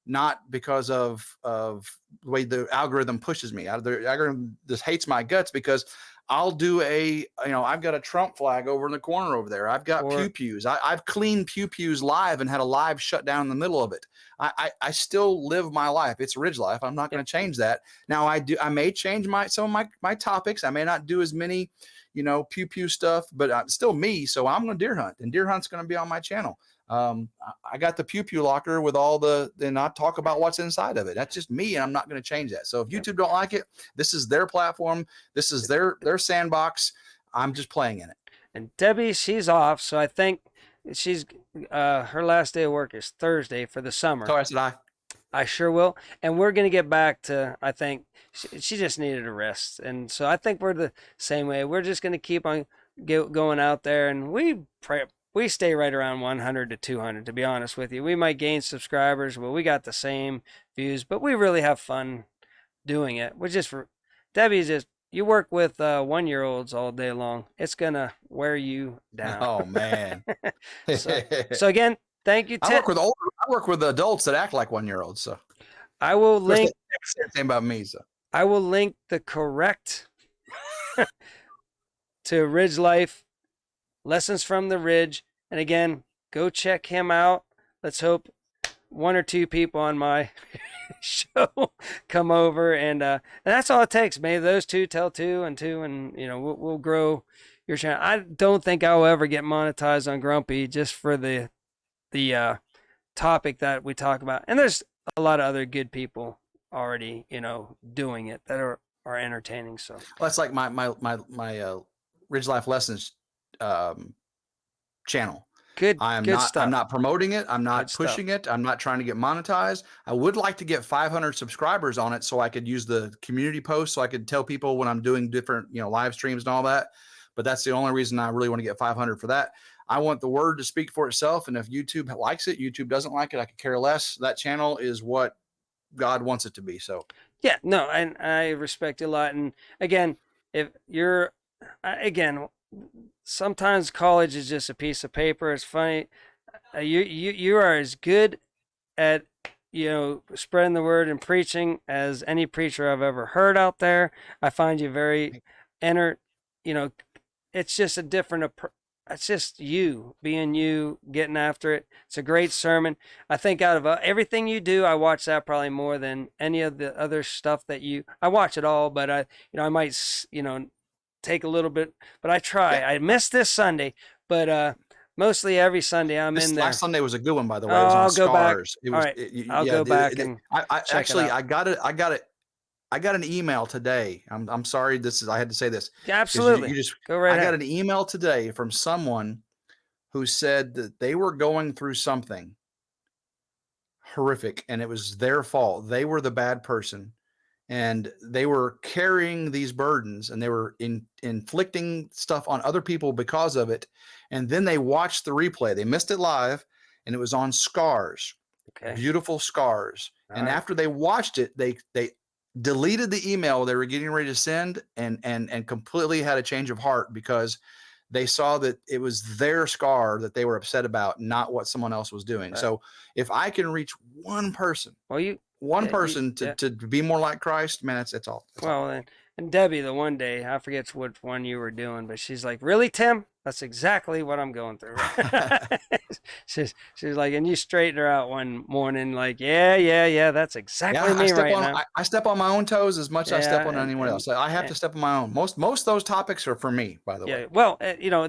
not because of the way the algorithm pushes me. The algorithm just hates my guts because I'll do I've got a Trump flag over in the corner over there. I've got pew or pews. I've cleaned pew pews live and had a live shutdown in the middle of it. I still live my life. It's Ridge Life. I'm not going yep. to change that. Now I may change some of my topics. I may not do as many, pew pew stuff, but I'm still me. So I'm going to deer hunt, and deer hunt's going to be on my channel. I got the pew pew locker with all then I talk about what's inside of it. That's just me, and I'm not going to change that. So if Yep. YouTube don't like it, this is their platform. This is their sandbox. I'm just playing in it. And Debbie, she's off, so I think she's her last day of work is Thursday for the summer. So I said, I sure will. And we're going to get back to, I think she just needed a rest. And so I think we're the same way. We're just going to keep on going out there, and we stay right around 100 to 200, to be honest with you. We might gain subscribers, but we got the same views, but we really have fun doing it. We're just, Debbie's just, you work with 1 year olds all day long. It's going to wear you down. oh man. So again, thank you, I Ted. work with adults that act like 1-year-olds. So of I will course they link, say the same about me. So I will link the correct to Ridge Life Lessons from the Ridge. And again, go check him out. Let's hope one or two people on my show come over, and that's all it takes. Maybe those two tell two, and we'll grow your channel. I don't think I'll ever get monetized on Grumpy just for the topic that we talk about. And there's a lot of other good people already, doing it that are entertaining. So that's like my Ridge Life Lessons channel. good, good stuff. I'm not promoting it. I'm not Good pushing stuff. it. I'm not trying to get monetized. I would like to get 500 subscribers on it so I could use the community post so I could tell people when I'm doing different, live streams and all that. But that's the only reason I really want to get 500 for that. I want the word to speak for itself. And if YouTube likes it, YouTube doesn't like it, I could care less. That channel is what God wants it to be. So Yeah, no, and I respect you a lot. And again, if you're, again, sometimes college is just a piece of paper. It's funny. You are as good at spreading the word and preaching as any preacher I've ever heard out there. I find you very enter. You know, it's just a different approach. It's just you being you, getting after it. It's a great sermon. I think out of everything you do, I watch that probably more than any of the other stuff that you. I watch it all, but I might, take a little bit, but I try. yeah. I missed this Sunday, but mostly every Sunday I'm This in there. last Sunday was a good one, by the Oh, way. It was on I'll go back. scars. It All was, right, I'll go back and I check it actually, out. I got an email today. I'm sorry. I had to say this Yeah, because absolutely. Go right I got ahead. an email today from someone who said that they were going through something horrific, and it was their fault. They were the bad person, and they were carrying these burdens, and they were inflicting stuff on other people because of it. And then they watched the replay. They missed it live, and it was on scars, Okay. beautiful scars. All and right. after they watched it, they deleted the email they were getting ready to send, and completely had a change of heart, because they saw that it was their scar that they were upset about, not what someone else was doing. Right. So if I can reach one person, Well, to be more like Christ, man, that's all. well, and Debbie, the one day, I forget which one you were doing, but she's like, "Really, Tim? That's exactly what I'm going through." she's like, and you straightened her out one morning, like, yeah, that's exactly me right now. I step on my own toes as much as I step on anyone else. I have and- to step on my own. Most of those topics are for me, by the Yeah, way. well,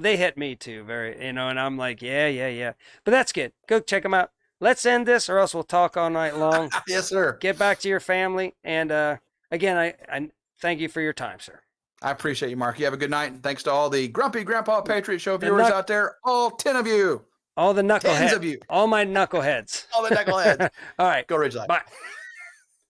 they hit me too, very, and I'm like, yeah. But that's good. Go check them out. Let's end this, or else we'll talk all night long. Yes, sir. Get back to your family, and again, I thank you for your time, sir. I appreciate you, Mark. You have a good night. And thanks to all the Grumpy Grandpa Patriot Show viewers out there, all 10 of you. All the knuckleheads. Tens of you. All my knuckleheads. All the knuckleheads. All right. Go RidgeLife. Bye.